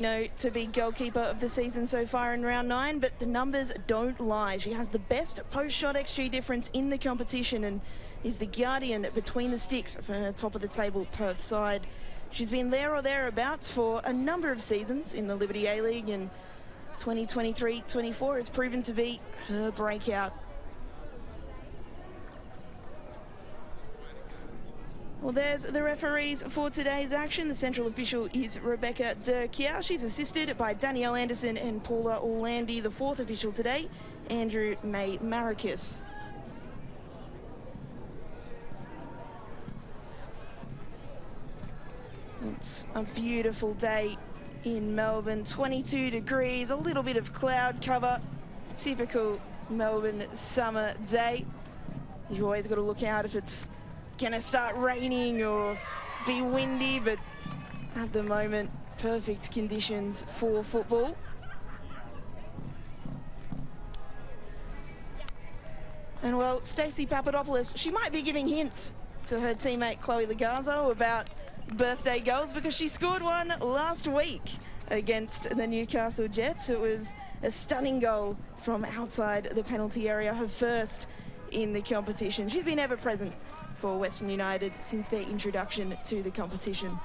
To be goalkeeper of the season so far in round 9, but the numbers don't lie. She has the best post-shot XG difference in the competition and is the guardian between the sticks for her top-of-the-table Perth side. She's been there or thereabouts for a number of seasons in the Liberty A-League, and 2023-24 has proven to be her breakout. Well, there's the referees for today's action. The central official is Rebecca Durkier. She's assisted by Danielle Anderson and Paula Orlandi. The fourth official today, Andrew May Maricus. It's a beautiful day in Melbourne. 22 degrees, a little bit of cloud cover. Typical Melbourne summer day. You've always got to look out if it's going to start raining or be windy, but at the moment, perfect conditions for football. And well, Stacey Papadopoulos, she might be giving hints to her teammate Chloe Lagazo about birthday goals, because she scored one last week against the Newcastle Jets. It was a stunning goal from outside the penalty area, her first in the competition. She's been ever present for Western United since their introduction to the competition.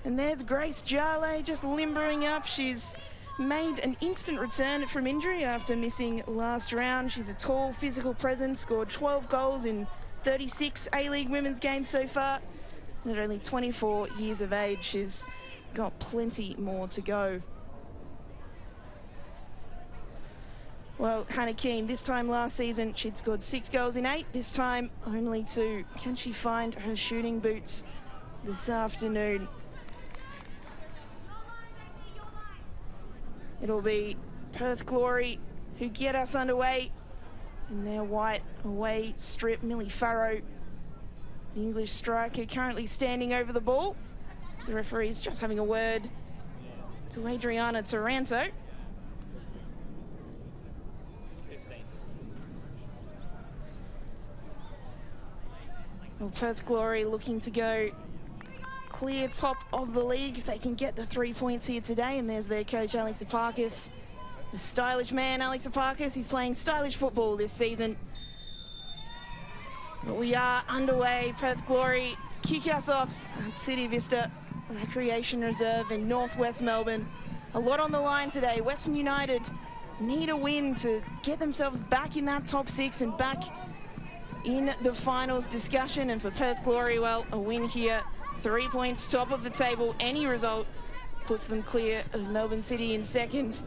And there's Grace Jarley just limbering up. She's made an instant return from injury after missing last round. She's a tall, physical presence, scored 12 goals in 36 A-League women's games so far. And at only 24 years of age, she's got plenty more to go. Well, Hannah Keane, this time last season, she'd scored 6 goals in 8. This time, only 2. Can she find her shooting boots this afternoon? It'll be Perth Glory who get us underway in their white away strip. Millie Farrow, the English striker, currently standing over the ball. The referee's just having a word to Adriana Taranto. Well, Perth Glory looking to go clear top of the league if they can get the 3 points here today. And there's their coach, Alex Epakis. The stylish man, Alex Epakis. He's playing stylish football this season. But we are underway. Perth Glory kick us off at City Vista Recreation Reserve in northwest Melbourne. A lot on the line today. Western United need a win to get themselves back in that top 6 and back in the finals discussion. And for Perth Glory, well, a win here, 3 points, top of the table. Any result puts them clear of Melbourne City in second.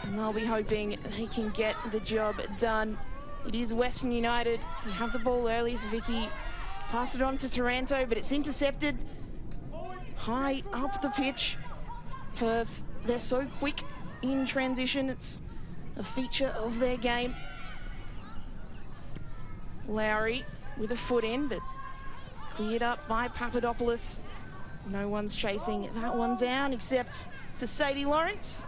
And they'll be hoping they can get the job done. It is Western United. You have the ball early, so Vicky passed it on to Taranto, but it's intercepted high up the pitch. Perth, they're so quick in transition. It's a feature of their game. Lowry with a foot in, but cleared up by Papadopoulos. No one's chasing that one down except for Sadie Lawrence.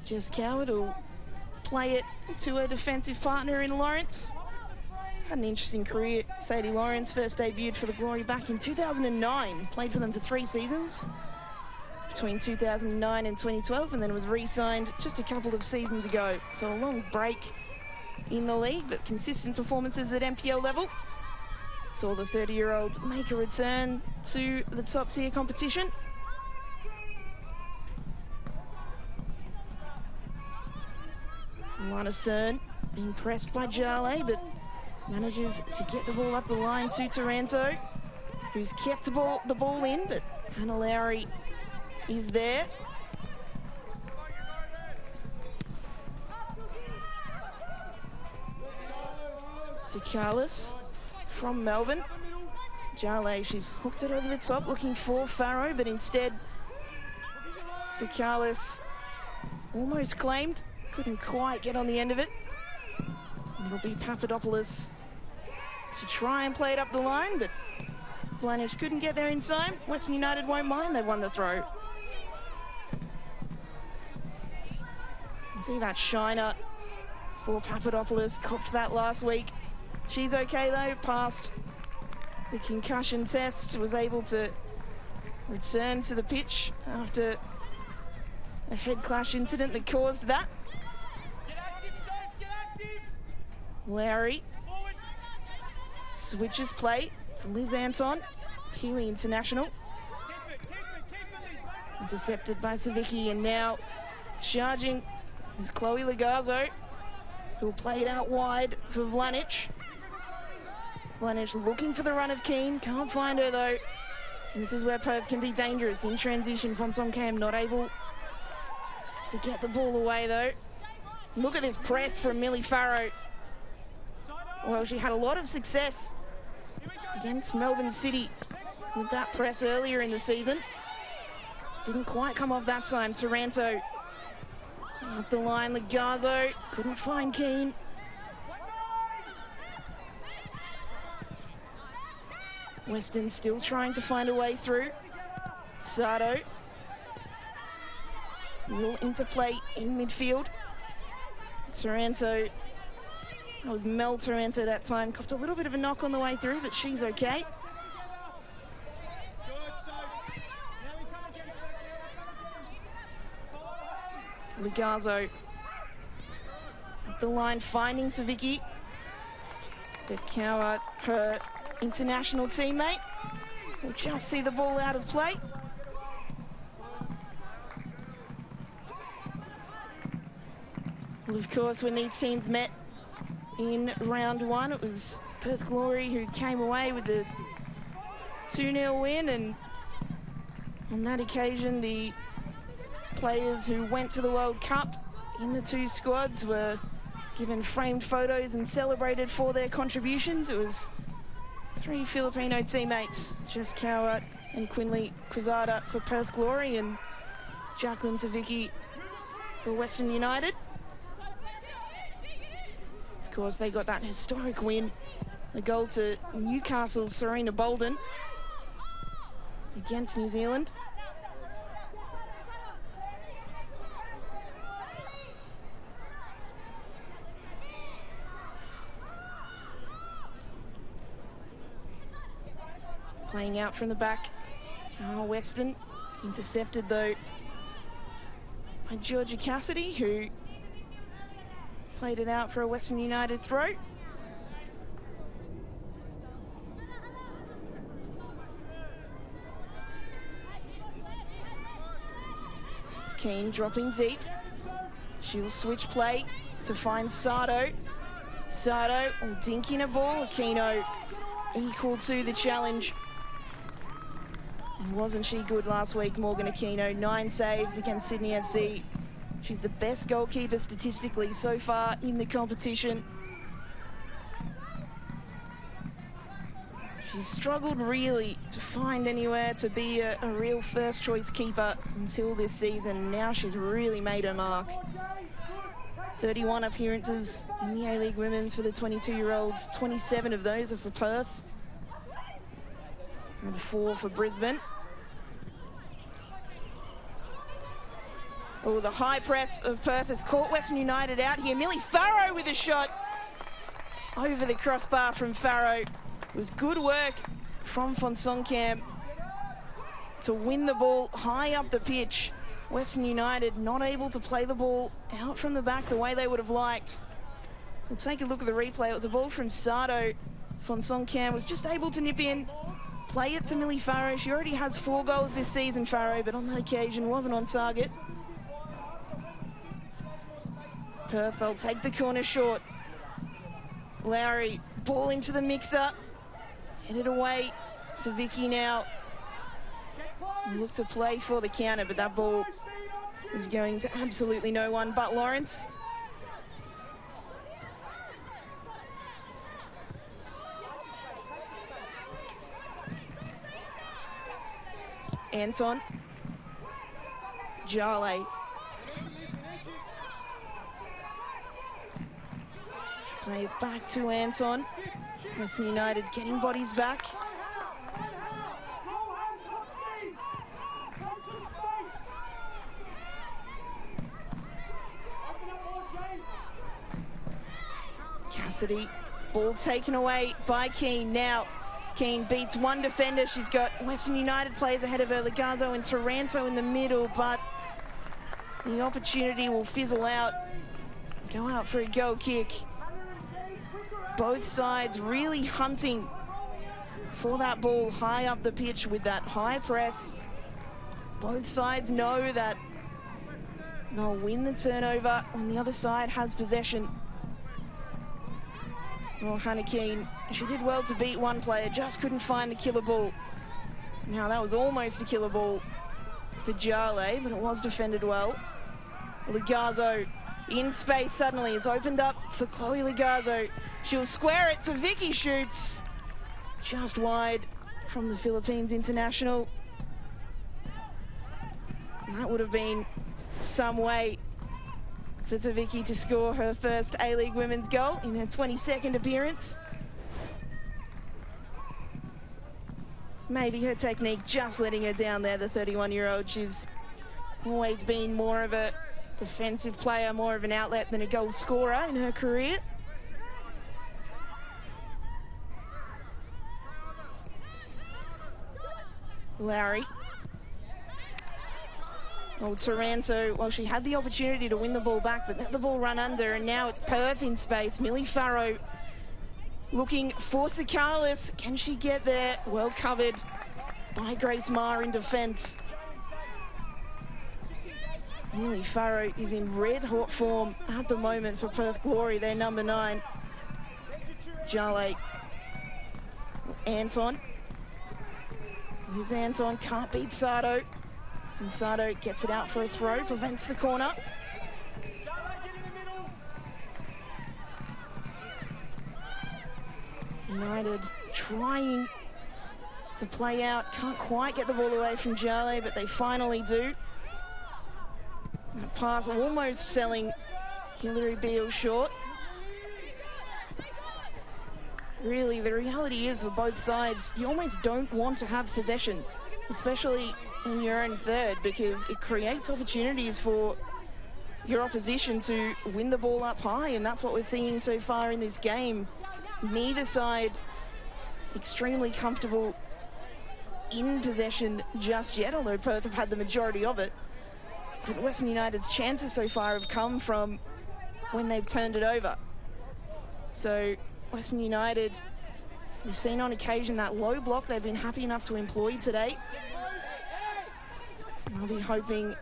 Jess Coward will play it to her defensive partner in Lawrence. Had an interesting career, Sadie Lawrence. First debuted for the Glory back in 2009. Played for them for 3 seasons, between 2009 and 2012, and then was re-signed just a couple of seasons ago. So a long break in the league, but consistent performances at NPL level. Saw the 30-year-old make a return to the top-tier competition. Lana Cern being pressed by Jarley, but manages to get the ball up the line to Taranto, who's kept the ball in, but Hannah Lowry is there. Sikalis from Melbourne. Jarley, she's hooked it over the top, looking for Farrow, but instead Sikalis almost claimed, couldn't quite get on the end of it. It'll be Papadopoulos to try and play it up the line, but Blanish couldn't get there in time. Western United won't mind, they've won the throw. See that shiner for Papadopoulos. Copped that last week. She's okay though, passed the concussion test, was able to return to the pitch after a head clash incident that caused that. Lowry switches play to Liz Anton, Kiwi international. Intercepted by Savicki, and now charging is Chloe Lagazo, who'll play it out wide for Vlanic. Vlanic looking for the run of Keane, can't find her though. And this is where Perth can be dangerous. In transition, Fonsong Cam not able to get the ball away though. Look at this press from Millie Farrow. Well, she had a lot of success against Melbourne City with that press earlier in the season. Didn't quite come off that time. Taranto up the line. Lagazo couldn't find Keane. Western still trying to find a way through. Sato. A little interplay in midfield. Taranto. That was Mel Taranto that time. Copped a little bit of a knock on the way through, but she's okay. Lagazo up the line, finding Savicki. But Cowart, her international teammate, will just see the ball out of play. Well, of course, when these teams met in round one, it was Perth Glory who came away with the 2-0 win, and on that occasion, the players who went to the World Cup in the two squads were given framed photos and celebrated for their contributions. It was 3 Filipino teammates, Jess Cowart and Quinley Cruzada for Perth Glory, and Jacqueline Savicki for Western United. Of course, they got that historic win, the goal to Newcastle's Serena Bolden against New Zealand. Playing out from the back. Western intercepted though by Georgia Cassidy, who played it out for a Western United throw. Keane dropping deep. She'll switch play to find Sato. Sato dinking a ball. Aquino equal to the challenge. And wasn't she good last week, Morgan Aquino? 9 saves against Sydney FC. She's the best goalkeeper statistically so far in the competition. She's struggled really to find anywhere to be a real first choice keeper until this season. Now she's really made her mark. 31 appearances in the A-League Women's for the 22-year-olds. 27 of those are for Perth. And 4 for Brisbane. Oh, the high press of Perth has caught Western United out here. Millie Farrow with a shot over the crossbar from Farrow. It was good work from Fonsongcam to win the ball high up the pitch. Western United not able to play the ball out from the back the way they would have liked. We'll take a look at the replay. It was a ball from Sato. Fonsongcam was just able to nip in, play it to Millie Farrow. She already has 4 goals this season, Farrow, but on that occasion wasn't on target. Perth, they'll take the corner short. Lowry, ball into the mixer. Headed away. Savicki now look to play for the counter, but that ball is going to absolutely no one but Lawrence. Anton. Jale. Play it back to Anton. Western United getting bodies back. Cassidy, ball taken away by Keane. Now Keane beats one defender. She's got Western United players ahead of her, Lagazo and Taranto in the middle, but the opportunity will fizzle out. Go out for a goal kick. Both sides really hunting for that ball high up the pitch with that high press. Both sides know that they'll win the turnover when the other side has possession. Well, Hannah Keane, she did well to beat one player, just couldn't find the killer ball. Now that was almost a killer ball for Jale, but it was defended well. Lagazo in space suddenly is opened up for Chloe Lagazo. She'll square it, so Vicky shoots just wide from the Philippines international. And that would have been some way for Vicky to score her first A-League women's goal in her 22nd appearance. Maybe her technique just letting her down there, the 31-year-old. She's always been more of a defensive player, more of an outlet than a goal scorer in her career. Lowry. Oh, Taranto, well, she had the opportunity to win the ball back, but let the ball run under, and now it's Perth in space. Millie Farrow looking for Sakalis. Can she get there? Well covered by Grace Maher in defence. Millie Farrow is in red-hot form at the moment for Perth Glory, their number 9. Jale. Anton. Here's Anton, can't beat Sato. And Sato gets it out for a throw, prevents the corner. United trying to play out, can't quite get the ball away from Jale, but they finally do. That pass almost selling Hillary Beale short. Really, the reality is for both sides, you almost don't want to have possession, especially in your own third, because it creates opportunities for your opposition to win the ball up high, and that's what we're seeing so far in this game. Neither side extremely comfortable in possession just yet, although Perth have had the majority of it. But Western United's chances so far have come from when they've turned it over. So Western United, we've seen on occasion that low block they've been happy enough to employ today. They'll be hoping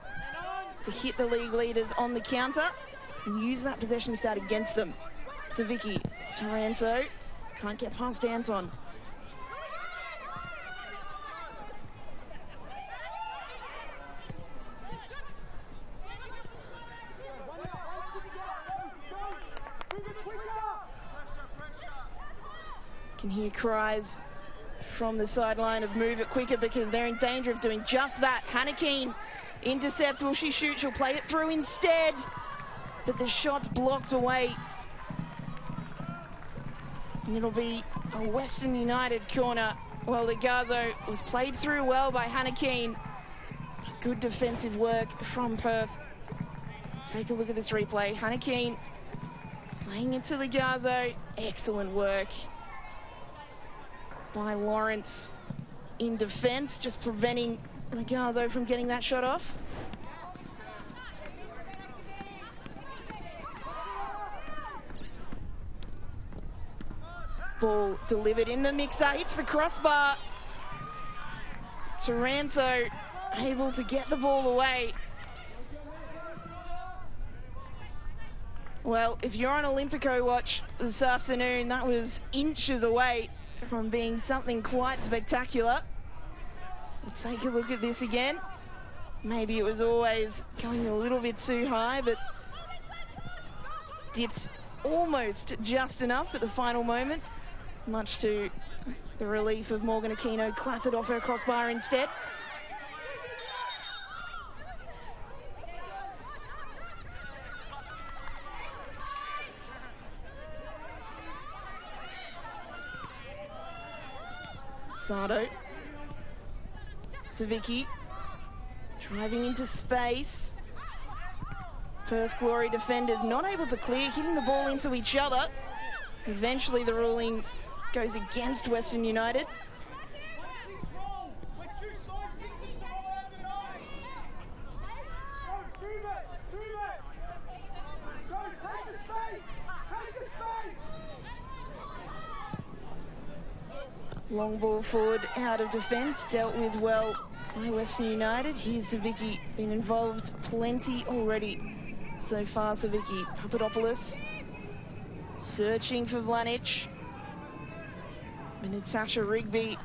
to hit the league leaders on the counter and use that possession stat against them. So Vicky, Taranto, can't get past Anton. Can hear cries from the sideline of move it quicker, because they're in danger of doing just that. Hannah Keane intercepts. Will she shoot? She'll play it through instead, but the shot's blocked away. And it'll be a Western United corner. Well, Lagazo was played through well by Hannah Keane. Good defensive work from Perth. Take a look at this replay. Hannah Keane playing into Lagazo. Excellent work by Lawrence in defence, just preventing Lagazo from getting that shot off. Ball delivered in the mixer, hits the crossbar. Taranto able to get the ball away. Well, if you're on Olympico watch this afternoon, that was inches away from being something quite spectacular. We'll take a look at this again. Maybe it was always going a little bit too high, but dipped almost just enough at the final moment, much to the relief of Morgan Aquino, clattered off her crossbar instead. Sato. Savicki driving into space. Perth Glory defenders not able to clear, hitting the ball into each other. Eventually the ruling goes against Western United. Long ball forward out of defence, dealt with well by Western United. Here's Savicki, been involved plenty already so far. Savicki, Papadopoulos searching for Vlanic. But Natasha Rigby,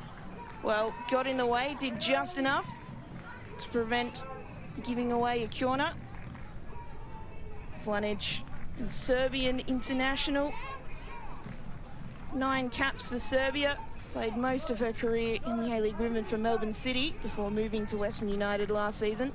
well, got in the way, did just enough to prevent giving away a corner. Vlanic, the Serbian international, 9 caps for Serbia. Played most of her career in the A-League Women for Melbourne City before moving to Western United last season.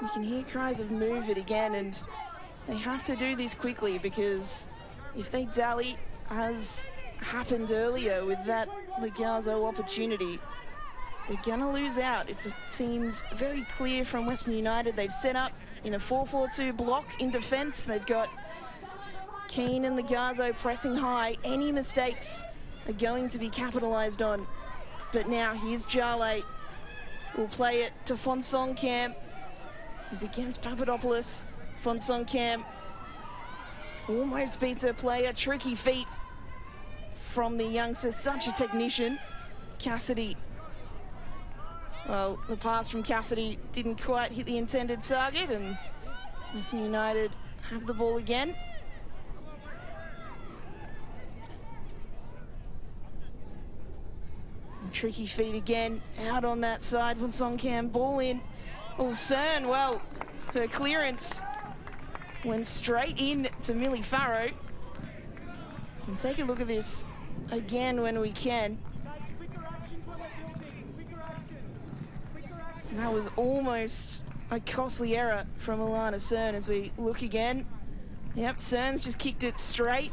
You can hear cries of move it again, and they have to do this quickly, because if they dally, as happened earlier with that Lagazo opportunity, they're gonna lose out. It seems very clear from Western United. They've set up in a 4-4-2 block in defence. They've got Keane and Lagazo pressing high. Any mistakes are going to be capitalised on. But now here's Jale. Will play it to Fonsong-Kam, who's against Papadopoulos. Fonsong-Kam almost beats her player. Tricky feet from the youngster, such a technician. Cassidy, well, the pass from Cassidy didn't quite hit the intended target, and Western United have the ball again. And tricky feet again, out on that side. Fonsong-Kam, ball in. Oh, Cern, well, her clearance went straight in to Millie Farrow. And take a look at this again when we can. And that was almost a costly error from Alana Cern. As we look again, yep, Cern's just kicked it straight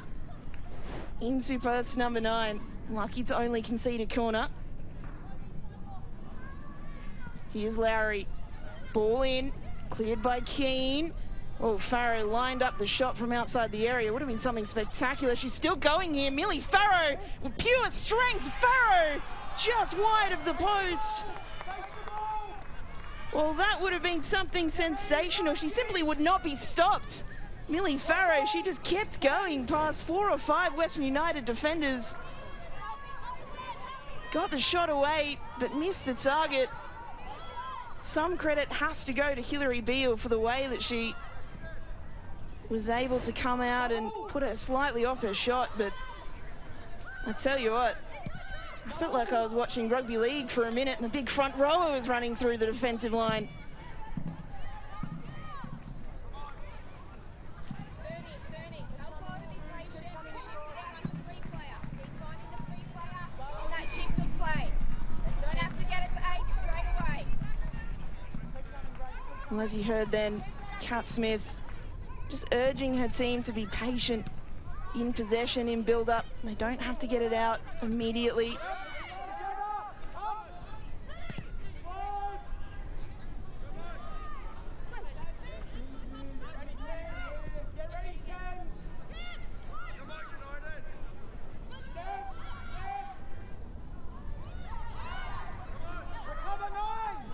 into Perth's number 9. Lucky to only concede a corner. Here's Lowry, ball in, cleared by Keane. Oh, Farrow lined up the shot from outside the area. Would have been something spectacular. She's still going here. Millie Farrow with pure strength. Farrow just wide of the post. Well, that would have been something sensational. She simply would not be stopped. Millie Farrow, she just kept going past 4 or 5 Western United defenders. Got the shot away, but missed the target. Some credit has to go to Hilary Beale for the way that she was able to come out and put her slightly off her shot. But I tell you what, I felt like I was watching rugby league for a minute, and the big front rower was running through the defensive line. Well, as you heard then, Kat Smith just urging her team to be patient in possession, in build-up. They don't have to get it out immediately.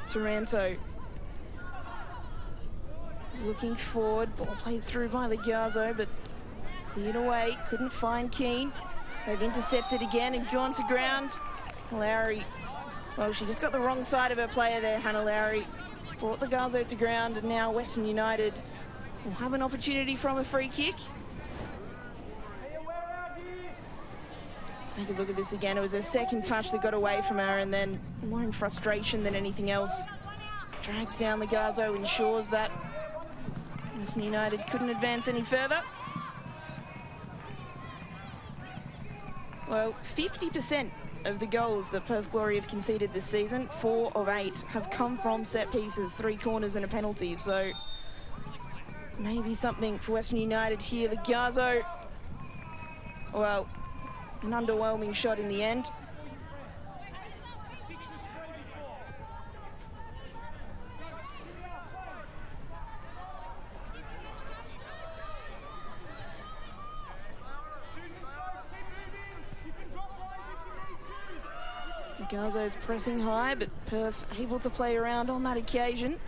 Taranto looking forward, ball played through by Lagazo, but cleared away, couldn't find Keane. They've intercepted again and gone to ground. Lowry, well, she just got the wrong side of her player there, Hannah Lowry. Brought Lagazo to ground, and now Western United will have an opportunity from a free kick. Take a look at this again. It was her second touch that got away from her, and then more in frustration than anything else. Drags down Lagazo, ensures that Western United couldn't advance any further. Well, 50% of the goals that Perth Glory have conceded this season, 4 of 8, have come from set pieces, 3 corners and a penalty. So maybe something for Western United here. Lagazo well, an underwhelming shot in the end. Lagazo's pressing high, but Perth able to play around on that occasion.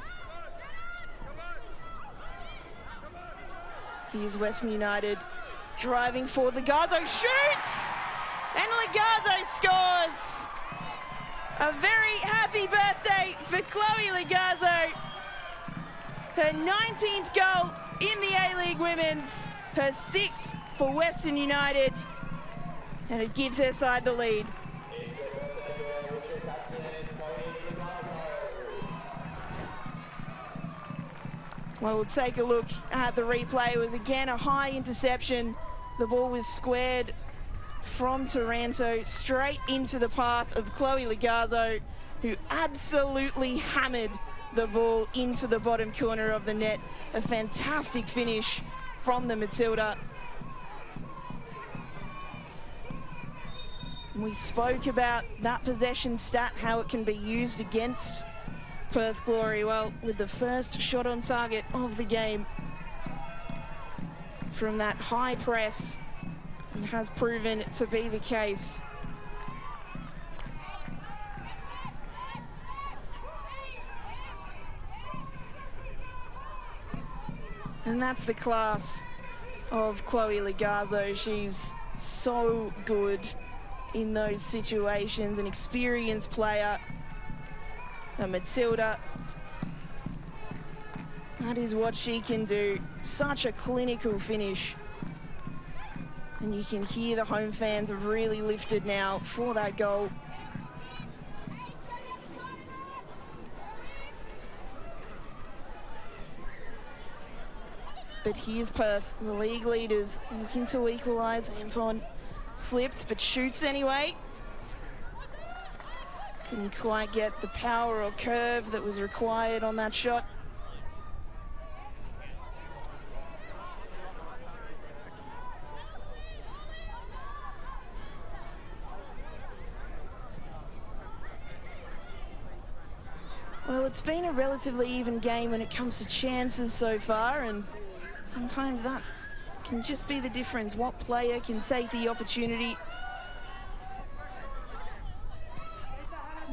Here's Western United driving forward. Lagazo shoots! And Lagazo scores! A very happy birthday for Chloe Lagazo. Her 19th goal in the A-League Women's, her 6th for Western United, and it gives her side the lead. Well, we'll take a look at the replay. It was again a high interception. The ball was squared from Taranto straight into the path of Chloe Lagazo, who absolutely hammered the ball into the bottom corner of the net. A fantastic finish from the Matilda. We spoke about that possession stat, how it can be used against Perth Glory. Well, with the first shot on target of the game from that high press, it has proven to be the case. And that's the class of Chloe Lagazo. She's so good in those situations, an experienced player. A Matilda, that is what she can do. Such a clinical finish. And you can hear the home fans have really lifted now for that goal. But here's Perth, the league leaders, looking to equalise. Anton slipped, but shoots anyway. Couldn't quite get the power or curve that was required on that shot. Well, it's been a relatively even game when it comes to chances so far, and sometimes that can just be the difference. What player can take the opportunity?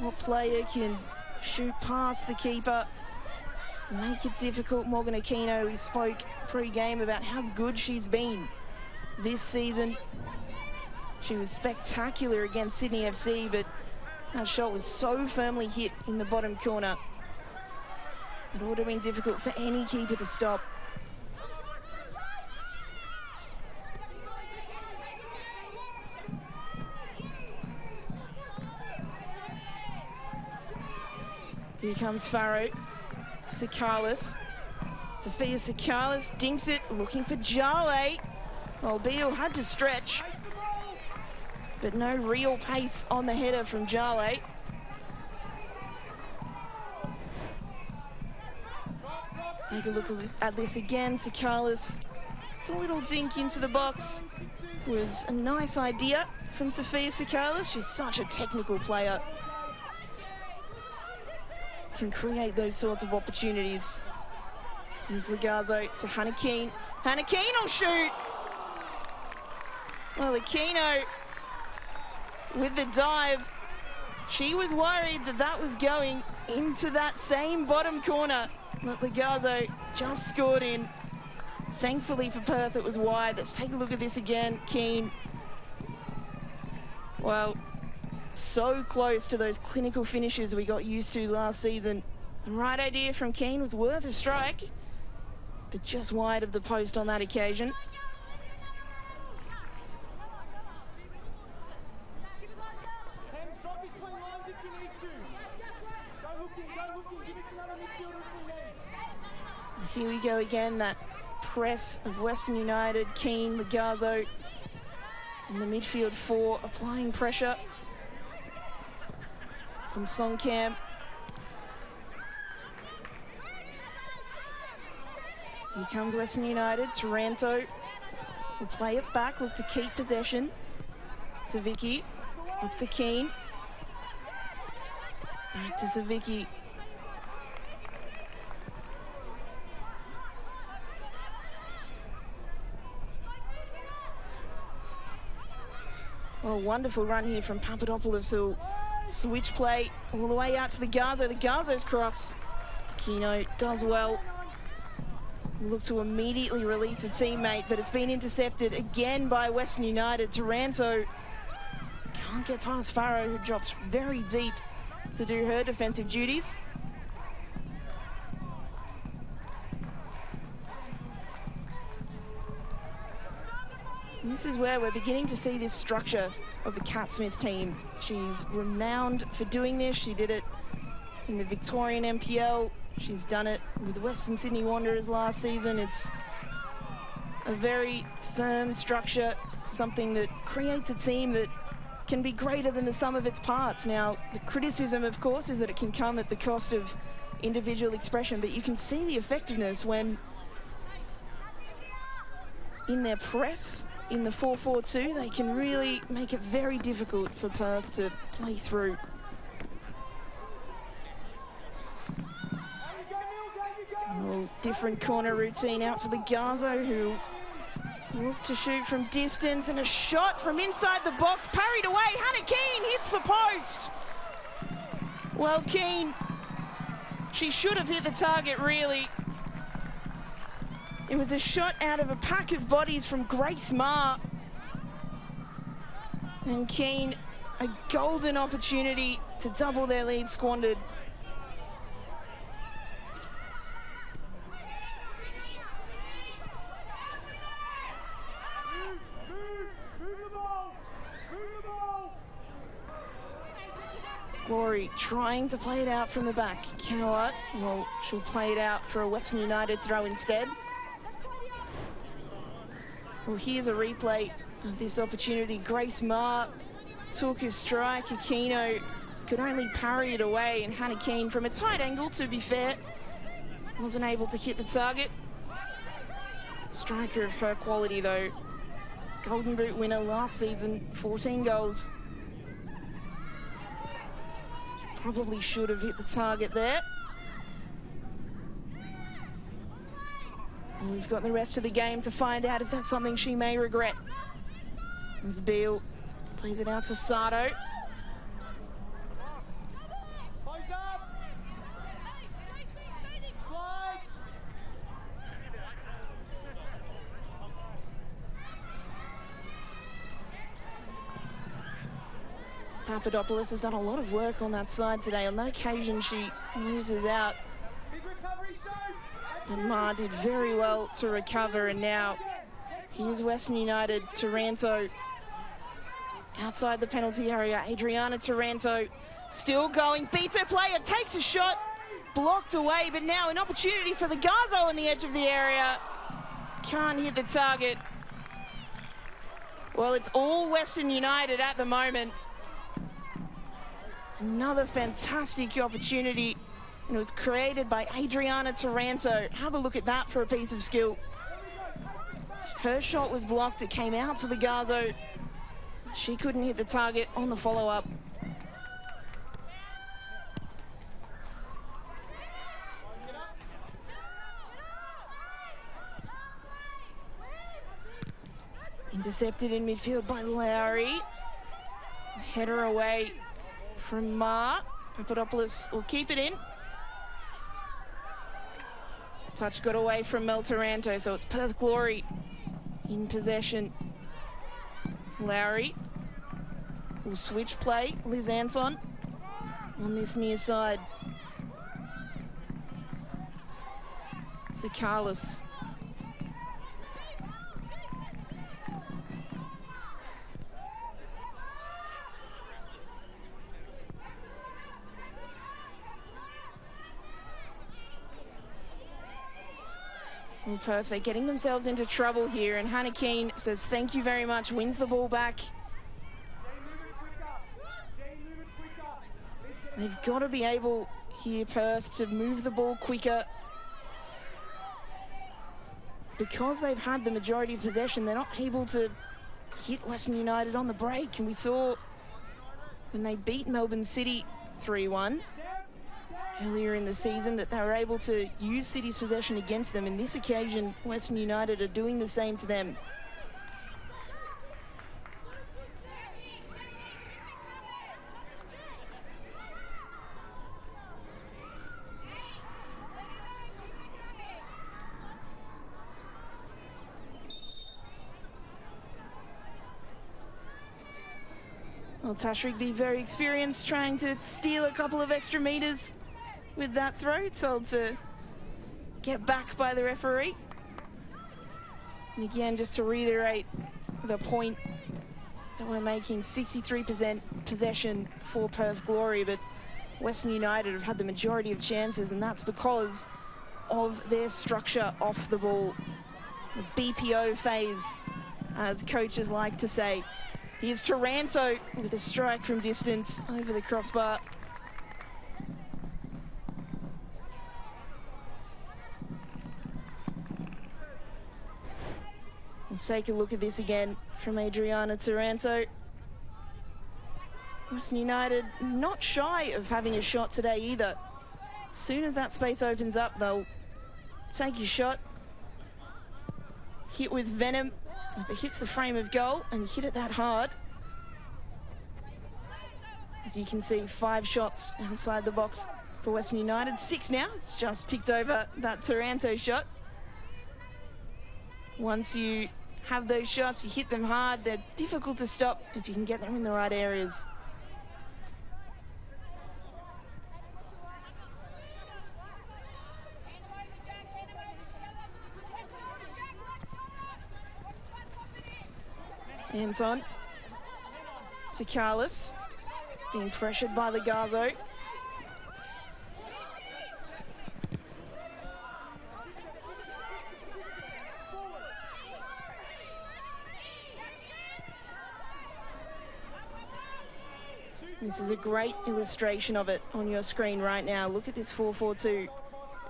What player can shoot past the keeper, make it difficult? Morgan Aquino, we spoke pre-game about how good she's been this season. She was spectacular against Sydney FC, but that shot was so firmly hit in the bottom corner. It would have been difficult for any keeper to stop. Here comes Farrow. Sakalis. Sophia Sakalis dinks it, looking for Jale. Well, Beale had to stretch, but no real pace on the header from Jale. Take a look at this again. Sakalis, a little dink into the box. Was a nice idea from Sophia Sakalis. She's such a technical player. Can create those sorts of opportunities. Here's Lagazo to Hannah Keane. Hannah Keane will shoot. Well, Aquino with the dive. She was worried that that was going into that same bottom corner that Lagazo just scored in. Thankfully for Perth, it was wide. Let's take a look at this again. Keane. Well, so close to those clinical finishes we got used to last season. The right idea from Keane was worth a strike, but just wide of the post on that occasion. Here we go again, that press of Western United. Keane, Lagazo, and the midfield four applying pressure from Songcam. Here comes Western United. Taranto will play it back, look to keep possession. Savicki up to Keane. Back to Savicki. Oh, wonderful run here from Papadopoulos, who'll switch play all the way out to the Lagazo. The Lagazo's cross. Kino does well. Look to immediately release a teammate, but it's been intercepted again by Western United. Taranto can't get past Farrow, who drops very deep to do her defensive duties. And this is where we're beginning to see this structure of the Cat Smith team. She's renowned for doing this. She did it in the Victorian NPL. She's done it with Western Sydney Wanderers last season. It's a very firm structure, something that creates a team that can be greater than the sum of its parts. Now, the criticism, of course, is that it can come at the cost of individual expression, but you can see the effectiveness when in their press, in the 4-4-2, they can really make it very difficult for Perth to play through. Oh, different corner routine out to the Lagazo, who look to shoot from distance, and a shot from inside the box, parried away. Hannah Keane hits the post. Well, Keane, she should have hit the target, really. It was a shot out of a pack of bodies from Grace Ma. And Keane, a golden opportunity to double their lead squandered. Glory trying to play it out from the back. Cowart, well, she'll play it out for a Western United throw instead. Well, here's a replay of this opportunity. Grace Ma took a strike. Aquino could only parry it away, and Hannah Keane, from a tight angle, to be fair, wasn't able to hit the target. Striker of her quality, though. Golden Boot winner last season, 14 goals. Probably should have hit the target there. And we've got the rest of the game to find out if that's something she may regret. As Beale plays it out to Sato. Papadopoulos has done a lot of work on that side today. On that occasion, she loses out. And Ma did very well to recover, and now here's Western United. Taranto outside the penalty area. Adriana Taranto still going, beats her player, takes a shot, blocked away, but now an opportunity for the Lagazo on the edge of the area. Can't hit the target. Well, it's all Western United at the moment. Another fantastic opportunity, and it was created by Adriana Taranto. Have a look at that for a piece of skill. Her shot was blocked, it came out to the Lagazo. She couldn't hit the target on the follow-up. Intercepted in midfield by Lowry. Header away from Ma. Papadopoulos will keep it in. Touch got away from Mel Taranto, so it's Perth Glory in possession. Lowry will switch play. Liz Anson on this near side. Sakalis. And Perth, they're getting themselves into trouble here, and Hannah Keane says thank you very much, wins the ball back. They've got to be able here, Perth, to move the ball quicker. because they've had the majority of possession, they're not able to hit Western United on the break. And we saw when they beat Melbourne City 3-1 earlier in the season that they were able to use City's possession against them. In this occasion, Western United are doing the same to them. Well, Tash Rigby very experienced, trying to steal a couple of extra metres with that throw, told to get back by the referee. And again, just to reiterate the point that we're making, 63% possession for Perth Glory, but Western United have had the majority of chances, and that's because of their structure off the ball. The BPO phase, as coaches like to say. Here's Taranto with a strike from distance over the crossbar. We'll take a look at this again from Adriana Taranto. Western United not shy of having a shot today either. As soon as that space opens up, they'll take a shot. Hit with venom. If it hits the frame of goal and hit it that hard. As you can see, 5 shots inside the box for Western United. 6 now. It's just ticked over that Taranto shot. Once you have those shots, you hit them hard. They're difficult to stop if you can get them in the right areas. Hands on. Sikalis being pressured by Lagazo. This is a great illustration of it on your screen right now. Look at this 4-4-2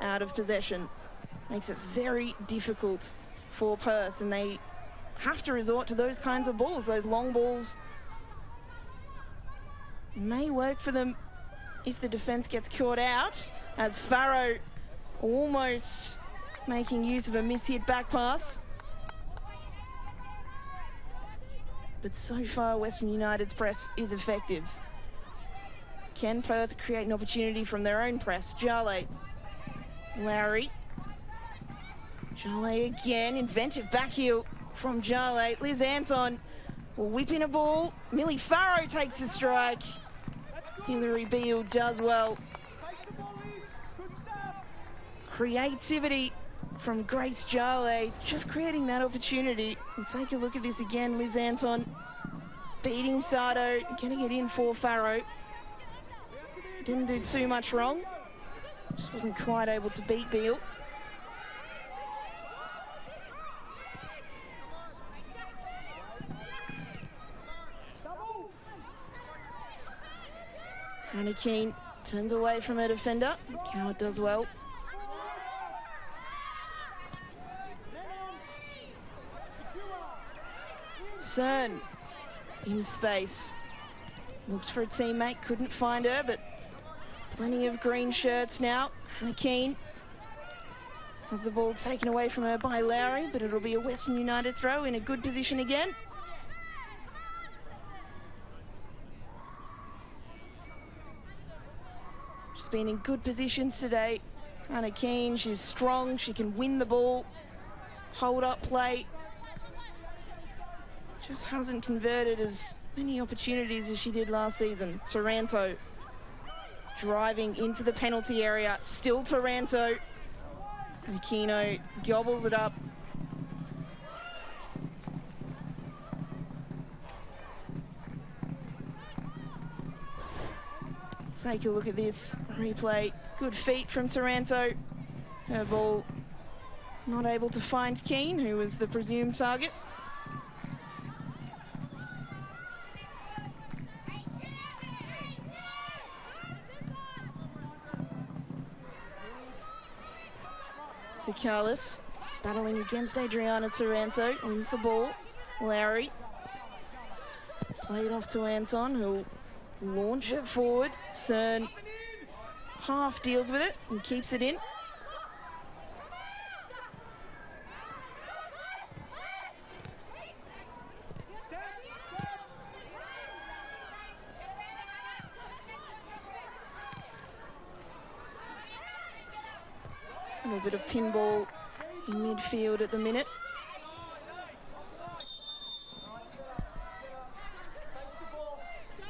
out of possession. Makes it very difficult for Perth, and they have to resort to those kinds of balls. Those long balls may work for them if the defence gets caught out, as Farrow almost making use of a mishit back pass. But so far, Western United's press is effective. Can Perth create an opportunity from their own press? Jale. Lowry. Jale again, inventive back heel from Jale. Liz Anton will whip in a ball. Millie Farrow takes the strike. Hilary Beale does well. Creativity from Grace Jale, just creating that opportunity. We'll take a look at this again. Liz Anton beating Sardo, getting it in for Farrow. Didn't do too much wrong. Just wasn't quite able to beat Beale. Hannah Keane turns away from her defender. Coward does well. Cern in space. Looked for a teammate, couldn't find her, but plenty of green shirts now. Hannah Keane has the ball taken away from her by Lowry, but it'll be a Western United throw in a good position again. She's been in good positions today. Hannah Keane, she's strong, she can win the ball, hold up play. Just hasn't converted as many opportunities as she did last season. Taranto driving into the penalty area. Still Taranto. Aquino gobbles it up. Take a look at this replay. Good feet from Taranto. Her ball not able to find Keane, who was the presumed target. Sikalis battling against Adriana Taranto, wins the ball. Lowry. Played off to Anton, who'll launch it forward. Cern half deals with it and keeps it in. A little bit of pinball in midfield at the minute.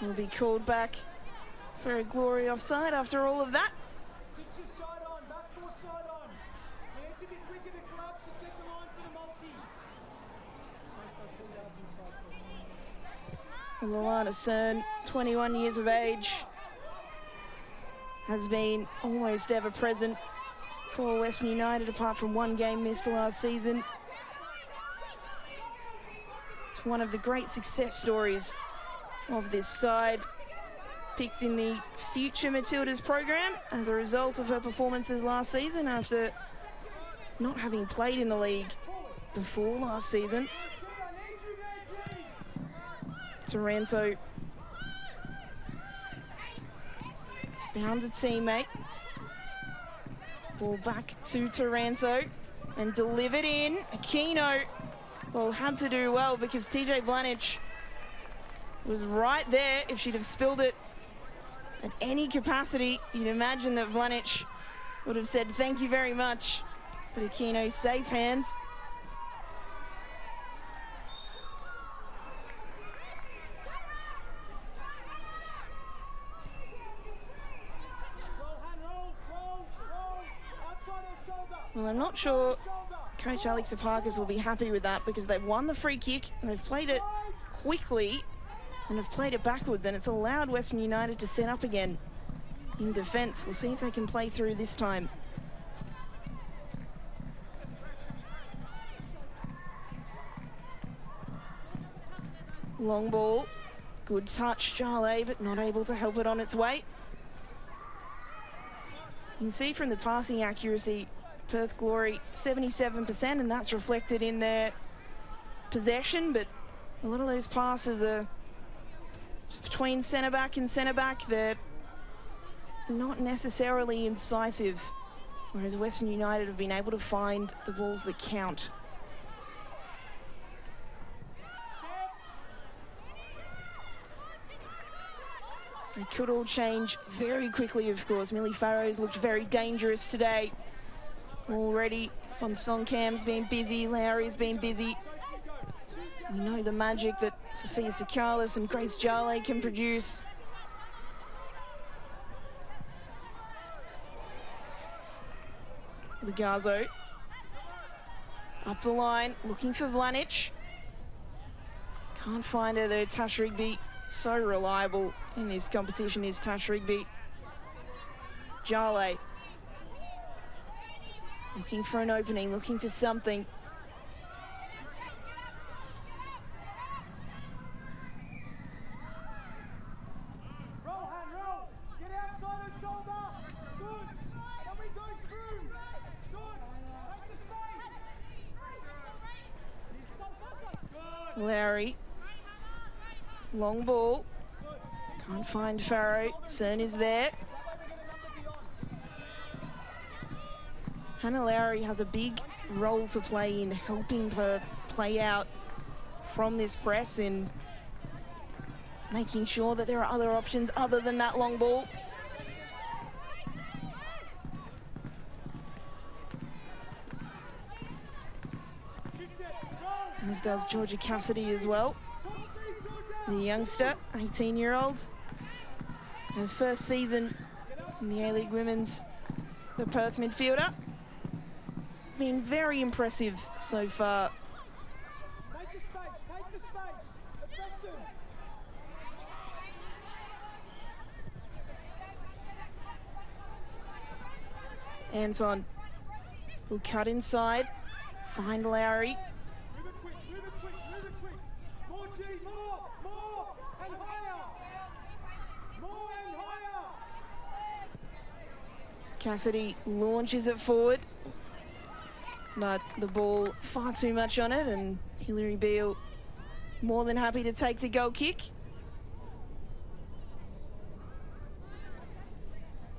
Will be called back for a Glory offside after all of that. And Lilana Cern, 21 years of age, has been almost ever present for Western United, apart from one game missed last season. It's one of the great success stories of this side, picked in the Future Matildas program as a result of her performances last season after not having played in the league before last season. Taranto found a teammate. Ball back to Taranto and delivered in. Aquino, well, had to do well because TJ Blanich was right there. If she'd have spilled it at any capacity, you'd imagine that Blanich would have said thank you very much. But Aquino, safe hands. Well, I'm not sure Coach Alex Epakis will be happy with that because they've won the free kick and they've played it quickly and have played it backwards, and it's allowed Western United to set up again in defence. We'll see if they can play through this time. Long ball, good touch, Jale, but not able to help it on its way. You can see from the passing accuracy, Perth Glory 77%, and that's reflected in their possession, but a lot of those passes are just between centre-back and centre-back. They're not necessarily incisive, whereas Western United have been able to find the balls that count. They could all change very quickly, of course. Millie Farrow's looked very dangerous today. Already, Von Songkam's been busy, Lowry's been busy. We know the magic that Sophia Sakalis and Grace Jale can produce. Lagazo up the line, looking for Vlanic. Can't find her though. Tash Rigby, so reliable in this competition is Tash Rigby. Jale looking for an opening, looking for something. Lowry, long ball, can't find Farrow. Cern is there. Hannah Lowry has a big role to play in helping Perth play out from this press and making sure that there are other options other than that long ball. As does Georgia Cassidy as well. The youngster, 18-year-old. Her first season in the A-League Women's, the Perth midfielder. It's been very impressive so far. Anton will cut inside, find Lowry. Cassidy launches it forward. but the ball far too much on it, and Hilary Beale more than happy to take the goal kick.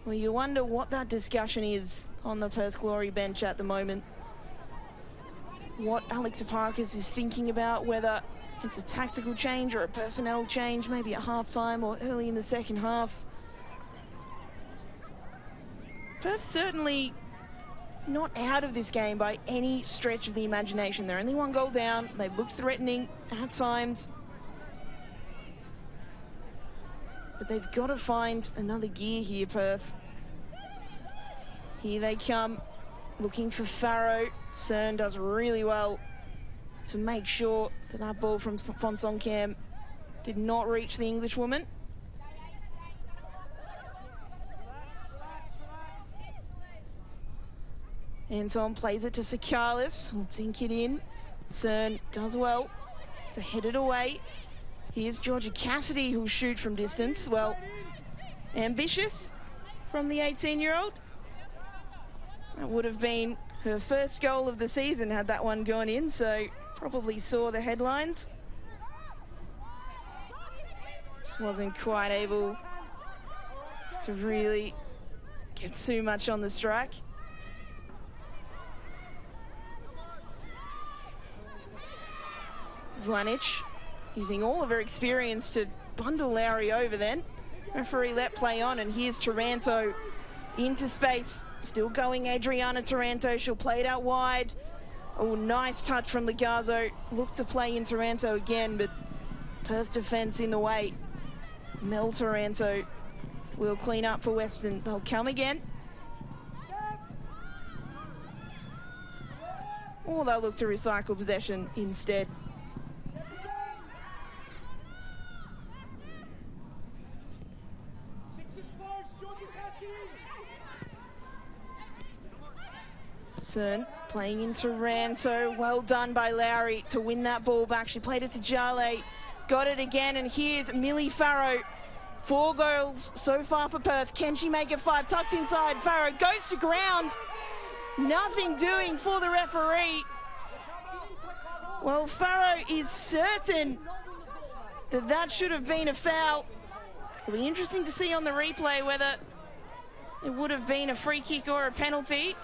Well, you wonder what that discussion is on the Perth Glory bench at the moment. What Alex Epakis is thinking about, whether it's a tactical change or a personnel change, maybe at half-time or early in the second half. Perth certainly not out of this game by any stretch of the imagination. They're only one goal down. They've looked threatening at times. But they've got to find another gear here, Perth. Here they come, looking for Farrow. Cern does really well to make sure that that ball from Fonsong Cam did not reach the Englishwoman. Anton plays it to Sakalis. Will dink it in. Cern does well to head it away. Here's Georgia Cassidy, who'll shoot from distance. Well, ambitious from the 18-year-old. That would have been her first goal of the season had that one gone in, so probably saw the headlines. Just wasn't quite able to really get too much on the strike. Vlanic using all of her experience to bundle Lowry over then. Referee let play on, and here's Taranto into space. Still going Adriana Taranto. She'll play it out wide. Oh, nice touch from Lagazo. Looked to play in Taranto again, but Perth defence in the way. Mel Taranto will clean up for Western. They'll come again. Or they'll look to recycle possession instead. Cern playing into Taranto. Well done by Lowry to win that ball back. She played it to Jale. Got it again, and here's Millie Farrow. 4 goals so far for Perth. Can she make it 5? Tucks inside. Farrow goes to ground. Nothing doing for the referee. Well, Farrow is certain that that should have been a foul. It'll be interesting to see on the replay whether it would have been a free kick or a penalty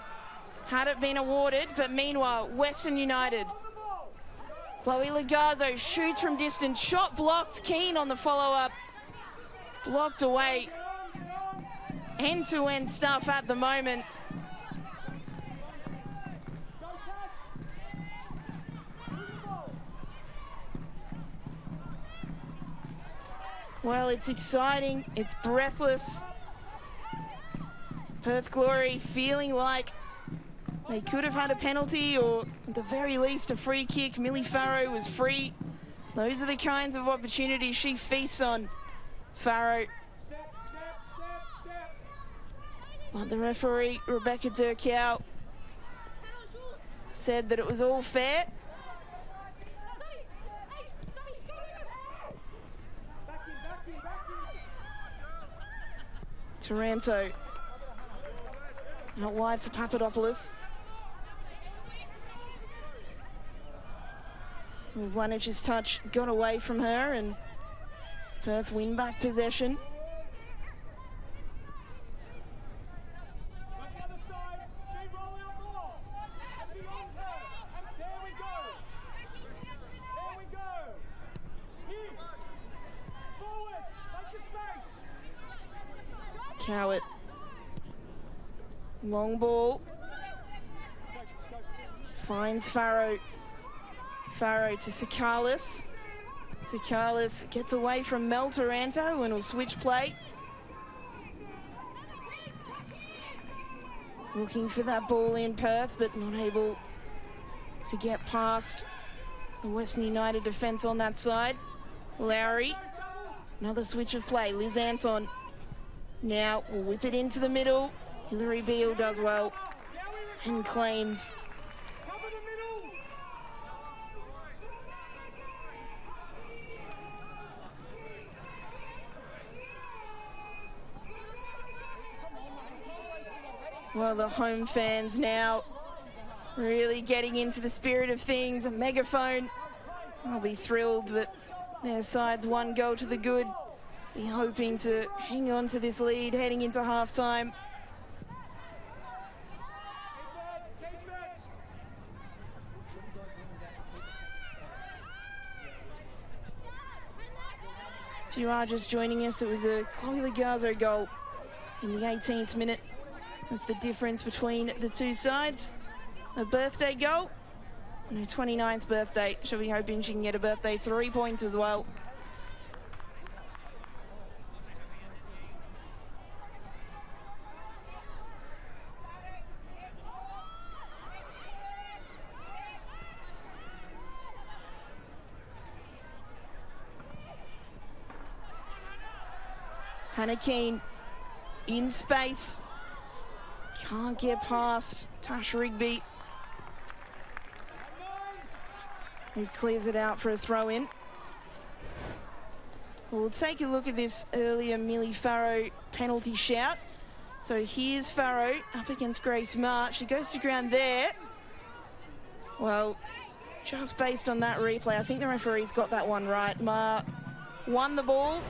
had it been awarded. But meanwhile, Western United. Chloe Lagazo shoots from distance. Shot blocked. Keen on the follow-up. Blocked away. End-to-end stuff at the moment. Well, it's exciting. It's breathless. Perth Glory feeling like they could have had a penalty, or at the very least a free kick. Millie Farrow was free. Those are the kinds of opportunities she feasts on, Farrow. But the referee, Rebecca Durkow, said that it was all fair. Taranto out wide for Papadopoulos. Vlanic's touch got away from her, and Perth win back possession. Cowett. Long ball. Finds Farrow. Farrow to Sakalis. Sakalis gets away from Mel Taranto and will switch play. Looking for that ball in Perth, but not able to get past the Western United defence on that side. Lowry. Another switch of play. Liz Anton. Now will whip it into the middle. Hilary Beale does well and claims. Well, the home fans now really getting into the spirit of things. A megaphone. I'll be thrilled that their side's one goal to the good. Be hoping to hang on to this lead heading into halftime. If you are just joining us, it was a Chloe Lagazo goal in the 18th minute. That's the difference between the two sides. A birthday goal on her 29th birthday. She'll be hoping she can get a birthday 3 points as well. Hannah Keane in space. Can't get past Tash Rigby, who clears it out for a throw-in. We'll take a look at this earlier Millie Farrow penalty shout. So here's Farrow up against Grace March. She goes to ground there. Well, just based on that replay, I think the referee's got that one right. Ma won the ball.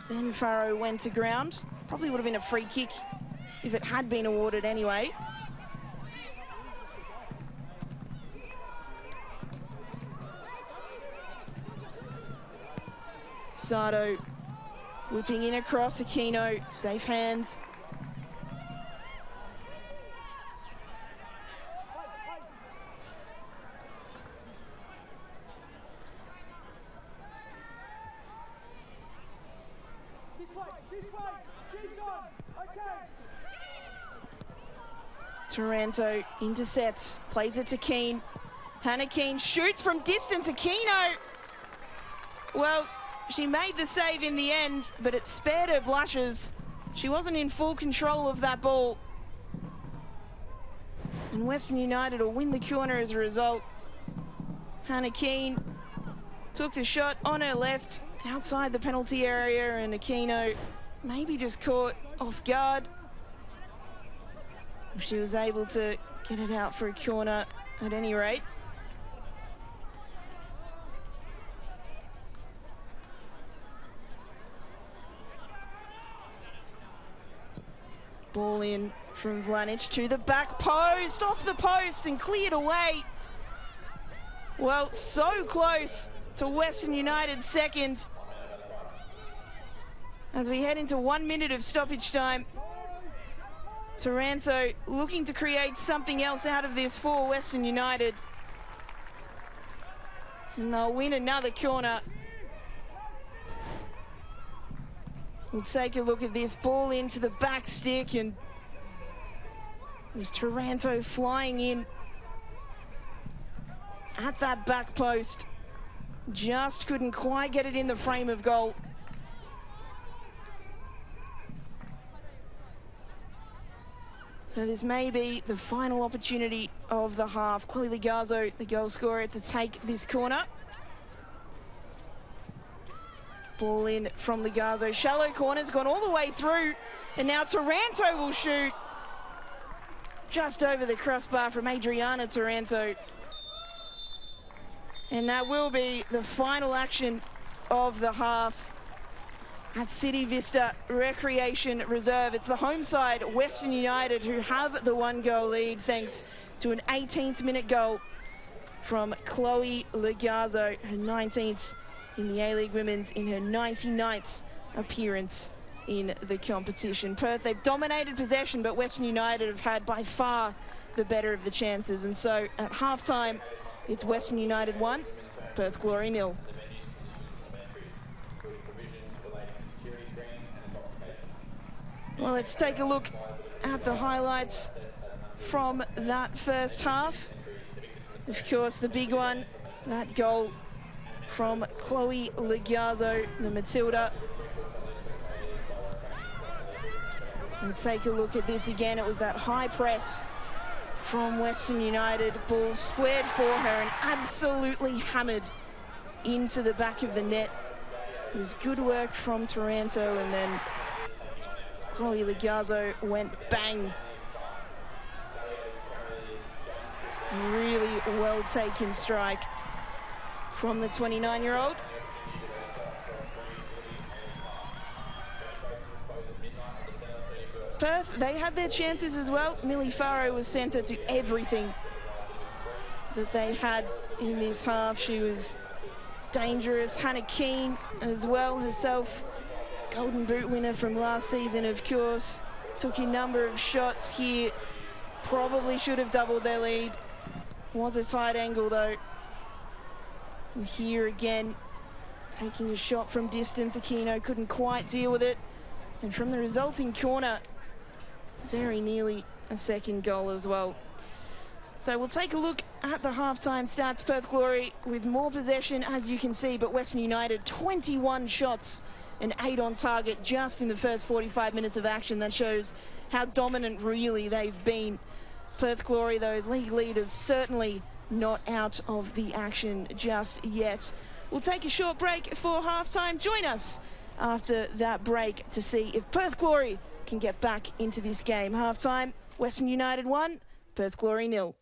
Then Farrow went to ground. Probably would have been a free kick if it had been awarded anyway. Sato whipping in across Aquino. Safe hands. Taranto intercepts, plays it to Keane. Hannah Keane shoots from distance. Aquino, well, she made the save in the end, but it spared her blushes. She wasn't in full control of that ball. And Western United will win the corner as a result. Hannah Keane took the shot on her left, outside the penalty area, and Aquino maybe just caught off guard. She was able to get it out for a corner at any rate. Ball in from Vlanic to the back post, off the post and cleared away. Well, so close to Western United's second. As we head into 1 minute of stoppage time. Taranto looking to create something else out of this for Western United. And they'll win another corner. We'll take a look at this ball into the back stick, and it was Taranto flying in at that back post. Just couldn't quite get it in the frame of goal. So this may be the final opportunity of the half. Chloe Lagazo, the goal scorer, to take this corner. Ball in from Lagazo. Shallow corner's gone all the way through. And now Taranto will shoot. Just over the crossbar from Adriana Taranto. And that will be the final action of the half at City Vista Recreation Reserve. It's the home side, Western United, who have the 1-goal lead thanks to an 18th minute goal from Chloe Lagazo, her 19th in the A-League Women's, in her 99th appearance in the competition. Perth, they've dominated possession, but Western United have had by far the better of the chances. And so at halftime, it's Western United 1, Perth Glory 0. Well, let's take a look at the highlights from that first half. Of course, the big one, that goal from Chloe Lagazo, the Matilda. Let's take a look at this again. It was that high press from Western United. Ball squared for her and absolutely hammered into the back of the net. It was good work from Taranto, and then Chloe Lagazo went bang. Really well taken strike from the 29-year-old. Perth, they had their chances as well. Millie Farrow was centre to everything that they had in this half. She was dangerous. Hannah Keane as well, herself Golden Boot winner from last season, of course. Took a number of shots here. Probably should have doubled their lead. Was a tight angle though. And here again, taking a shot from distance. Aquino couldn't quite deal with it. And from the resulting corner, very nearly a second goal as well. So we'll take a look at the halftime stats. Perth Glory with more possession, as you can see, but Western United 21 shots and 8 on target just in the first 45 minutes of action. That shows how dominant really they've been. Perth Glory, though, league leaders, certainly not out of the action just yet. We'll take a short break for halftime. Join us after that break to see if Perth Glory can get back into this game. Halftime, Western United 1, Perth Glory 0.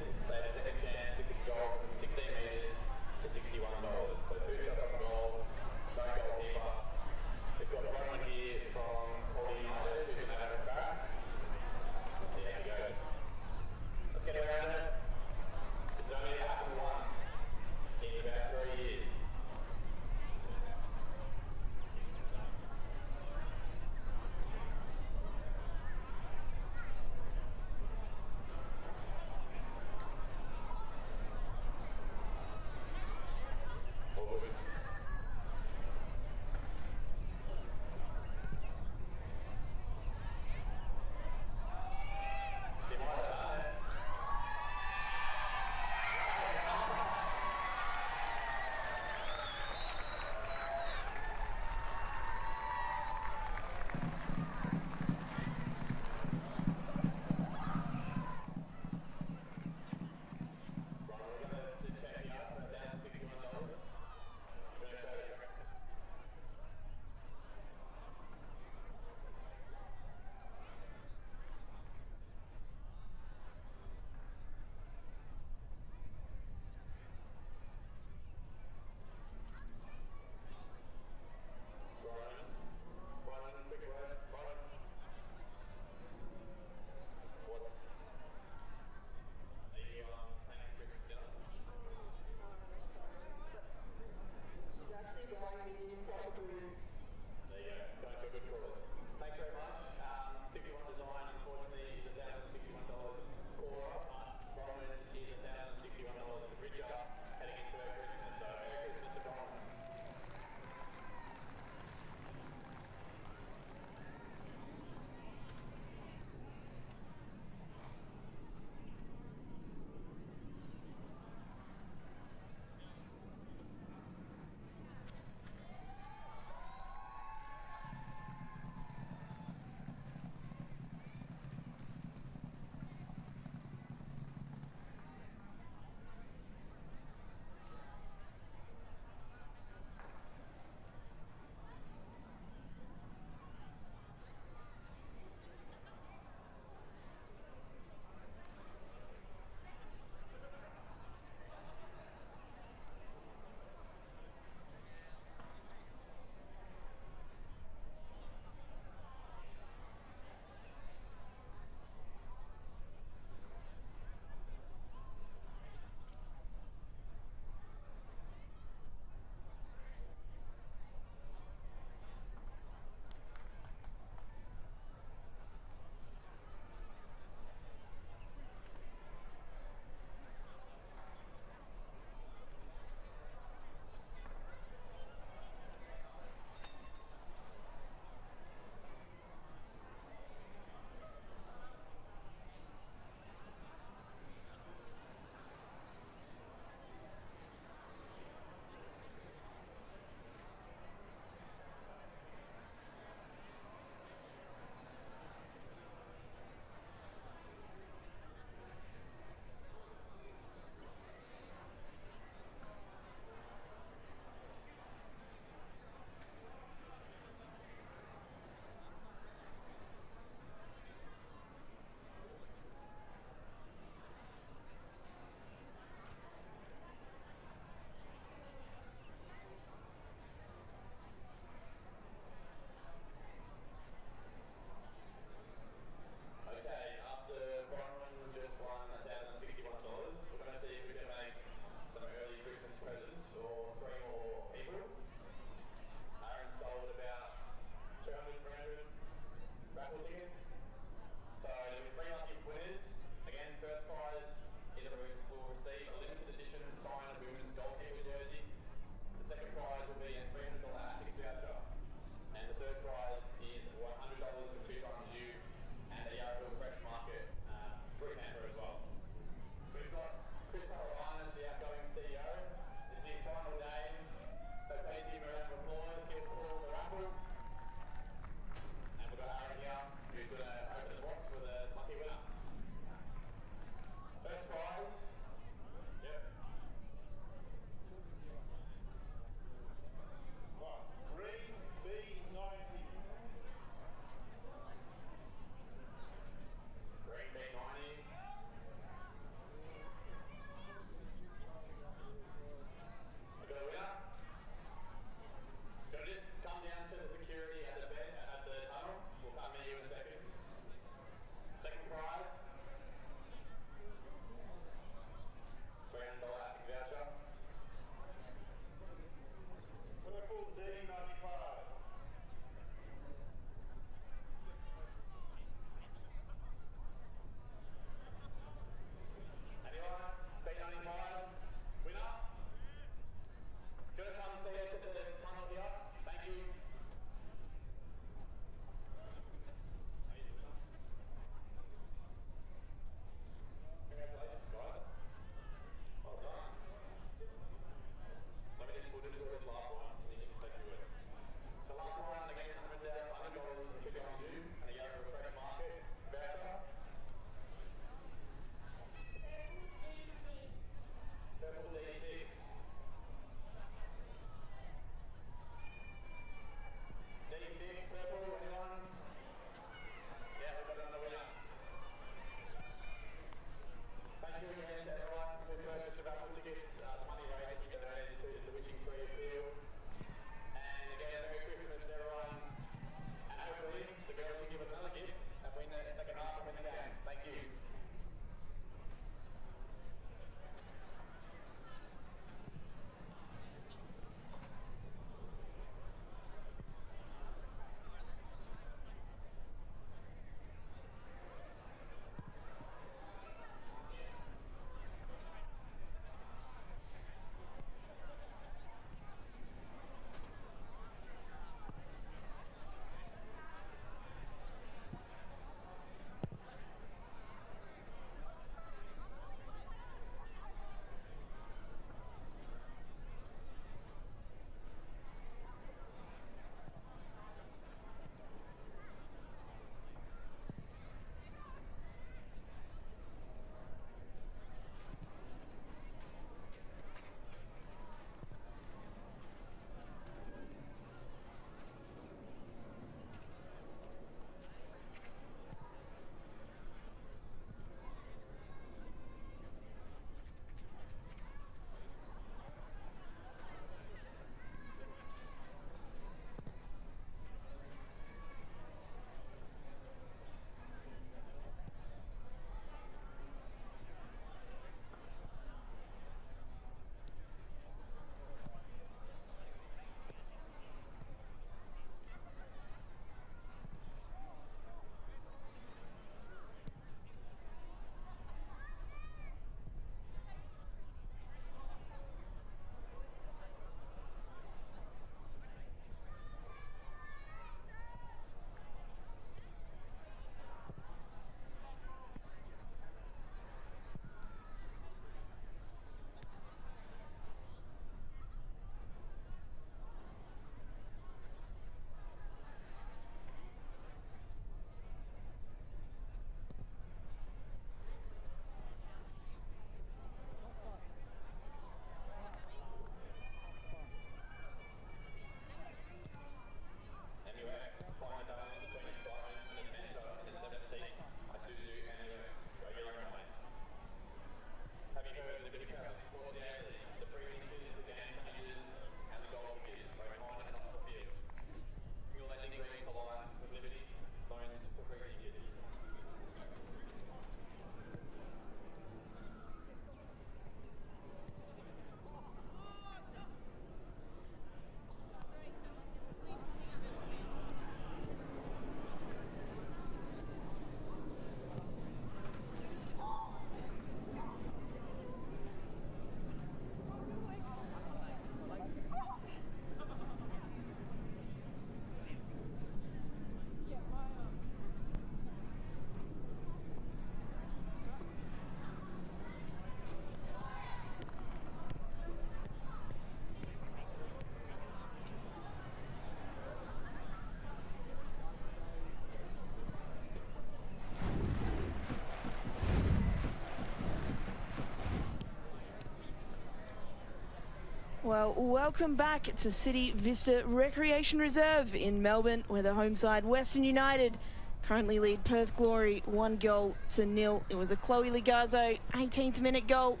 Well, welcome back to City Vista Recreation Reserve in Melbourne, where the home side Western United currently lead Perth Glory 1-0. It was a Chloe Lagazo 18th minute goal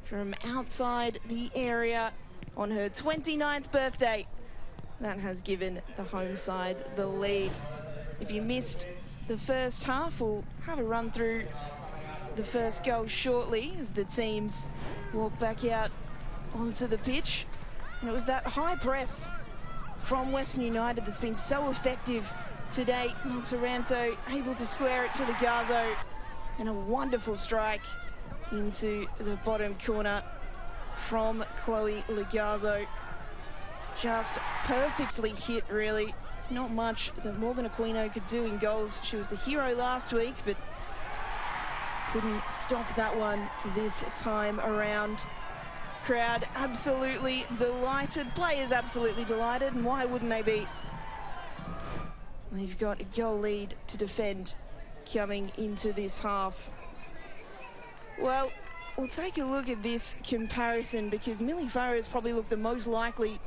from outside the area on her 29th birthday. That has given the home side the lead. If you missed the first half, we'll have a run through the first goal shortly as the teams walk back out onto the pitch. And it was that high press from Western United that's been so effective today. Monteranzo able to square it to Lagazo, and a wonderful strike into the bottom corner from Chloe Lagazo. Just perfectly hit, really. Not much that Morgan Aquino could do in goals. She was the hero last week, but couldn't stop that one this time around. Crowd absolutely delighted, players absolutely delighted, and why wouldn't they be? They've got a goal lead to defend coming into this half. Well, we'll take a look at this comparison because Millie Farrow has probably looked the most likely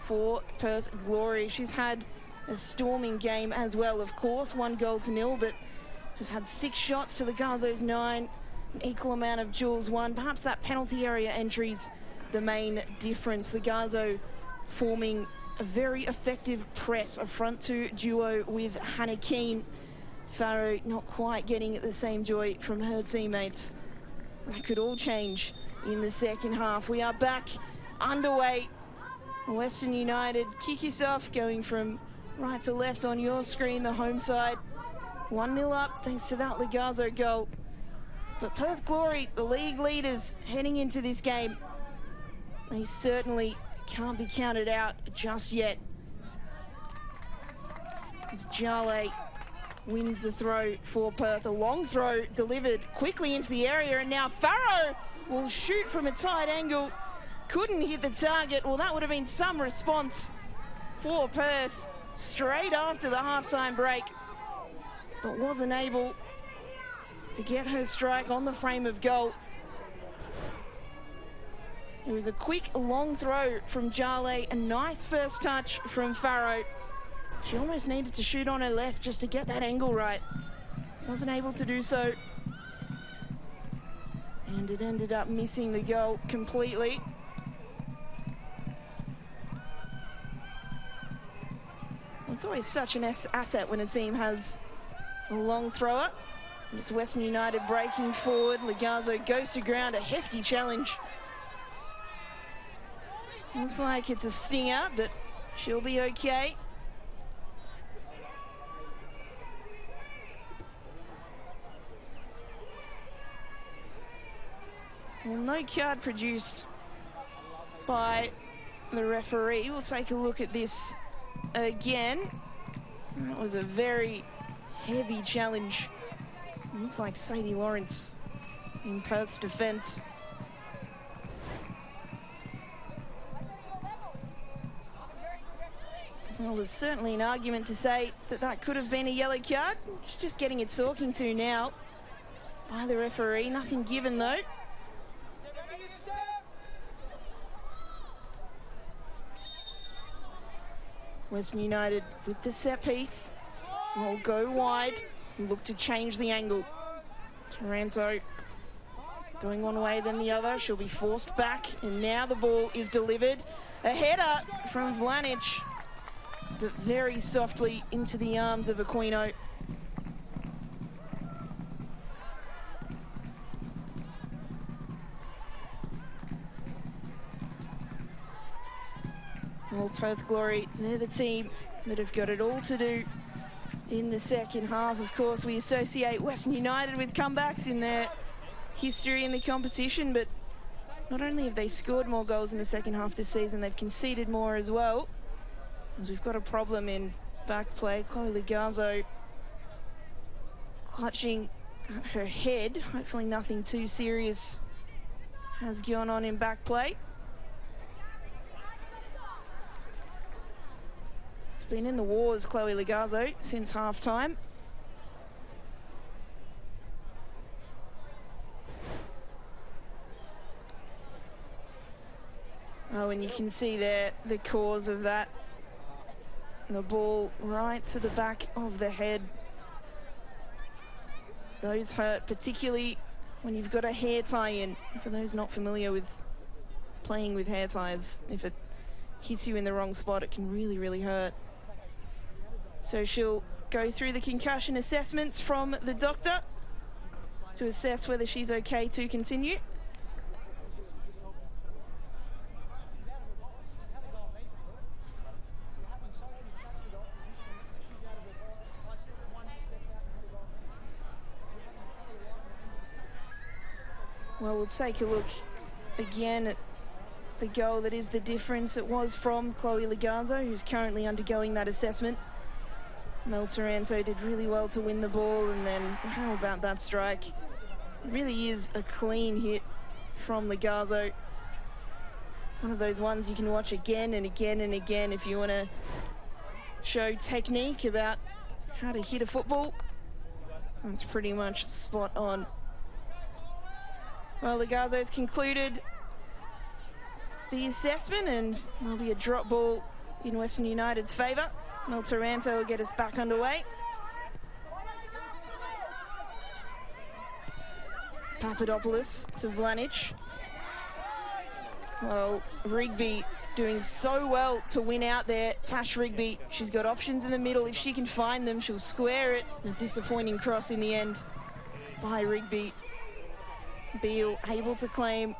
for Perth Glory. She's had a storming game as well, of course, 1-0, but has had 6 shots to Lagazo's 9, an equal amount of Jules' 1. Perhaps that penalty area entry's the main difference. Lagazo forming a very effective press, a front 2 duo with Hannah Keane. Farrow not quite getting the same joy from her teammates. That could all change in the second half. We are back underway. Western United kick us off, going from right to left on your screen, the home side. 1-0 up thanks to that Lagazo goal. But Perth Glory, the league leaders heading into this game, they certainly can't be counted out just yet. As Jale wins the throw for Perth. A long throw delivered quickly into the area, and now Farrow will shoot from a tight angle. Couldn't hit the target. Well, that would have been some response for Perth straight after the halftime break, but wasn't able to get her strike on the frame of goal. It was a quick, long throw from Jale, a nice first touch from Farrow. She almost needed to shoot on her left just to get that angle right. Wasn't able to do so. And it ended up missing the goal completely. It's always such an asset when a team has a long thrower. It's Western United breaking forward. Lagazo goes to ground, a hefty challenge. Looks like it's a stinger, but she'll be okay. Well, no card produced by the referee. We'll take a look at this again. That was a very heavy challenge. It looks like Sadie Lawrence in Perth's defence. Well, there's certainly an argument to say that that could have been a yellow card. She's just getting it talking to now by the referee. Nothing given, though. Western United with the set piece. Will go wide and look to change the angle. Taranto going one way then the other. She'll be forced back, and now the ball is delivered. A header from Vlanic, but very softly into the arms of Aquino. Well, Perth Glory, they're the team that have got it all to do in the second half. Of course, we associate Western United with comebacks in their history in the competition, but not only have they scored more goals in the second half this season, they've conceded more as well. As we've got a problem in back play. Chloe Lagazo clutching at her head. Hopefully nothing too serious has gone on in back play. It's been in the wars, Chloe Lagazo, since half-time. Oh, and you can see there the cause of that. The ball right to the back of the head. Those hurt, particularly when you've got a hair tie in. For those not familiar with playing with hair ties, if it hits you in the wrong spot, it can really, really hurt. So she'll go through the concussion assessments from the doctor to assess whether she's okay to continue. Well, we'll take a look again at the goal that is the difference. It was from Chloe Lagazo, who's currently undergoing that assessment. Mel Taranto did really well to win the ball, and then how about that strike? It really is a clean hit from Lagazo. One of those ones you can watch again and again and again if you want to show technique about how to hit a football. That's pretty much spot on. Well, Lagazo's concluded the assessment, and there'll be a drop ball in Western United's favour. Mel Taranto will get us back underway. Papadopoulos to Vlanic. Well, Rigby doing so well to win out there. Tash Rigby, she's got options in the middle. If she can find them, she'll square it. A disappointing cross in the end by Rigby. Beale able to claim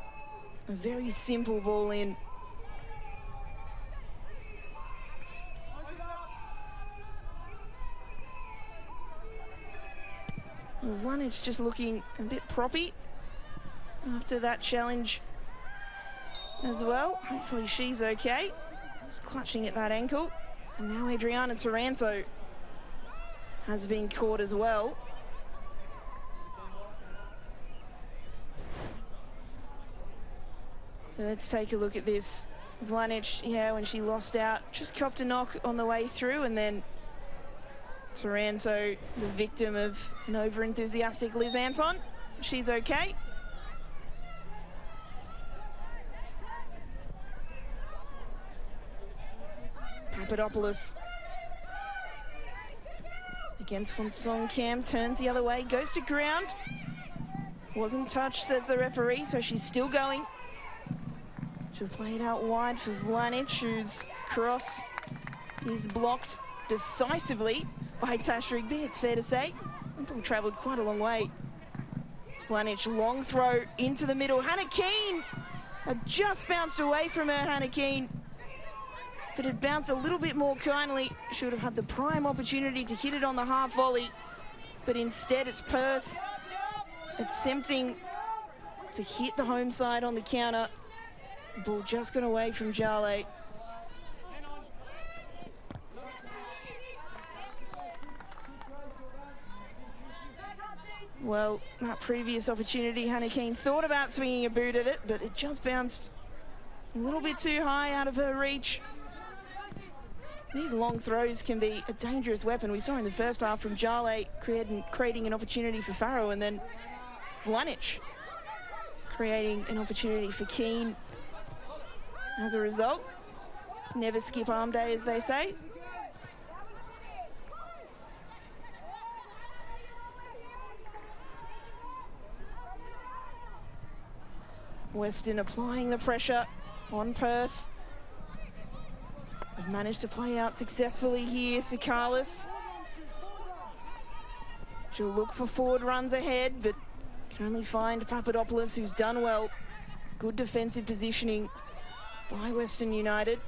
a very simple ball in. Vlanic just looking a bit proppy after that challenge as well. Hopefully she's okay. Just clutching at that ankle. And now Adriana Taranto has been caught as well. So let's take a look at this. Vlanic, yeah, when she lost out, just copped a knock on the way through, and then Taranto, the victim of an over-enthusiastic Liz Anton. She's okay. Papadopoulos against Fonsong Cam, turns the other way, goes to ground. Wasn't touched, says the referee, so she's still going. She'll play it out wide for Vlanic, whose cross is blocked decisively by Tash Rigby, it's fair to say. The ball travelled quite a long way. Vlanic, long throw into the middle. Hannah Keane had just bounced away from her, Hannah Keane. If it had bounced a little bit more kindly, she would have had the prime opportunity to hit it on the half volley. But instead, it's Perth attempting to hit the home side on the counter. The ball just got away from Jale. Well, that previous opportunity, Hannah Keane thought about swinging a boot at it, but it just bounced a little bit too high out of her reach. These long throws can be a dangerous weapon. We saw in the first half from Jale creating an opportunity for Farrow, and then Vlanic creating an opportunity for Keane. As a result, never skip arm day, as they say. Western applying the pressure on Perth. They've managed to play out successfully here. Sakalis. She'll look for forward runs ahead, but can only find Papadopoulos, who's done well. Good defensive positioning by Western United.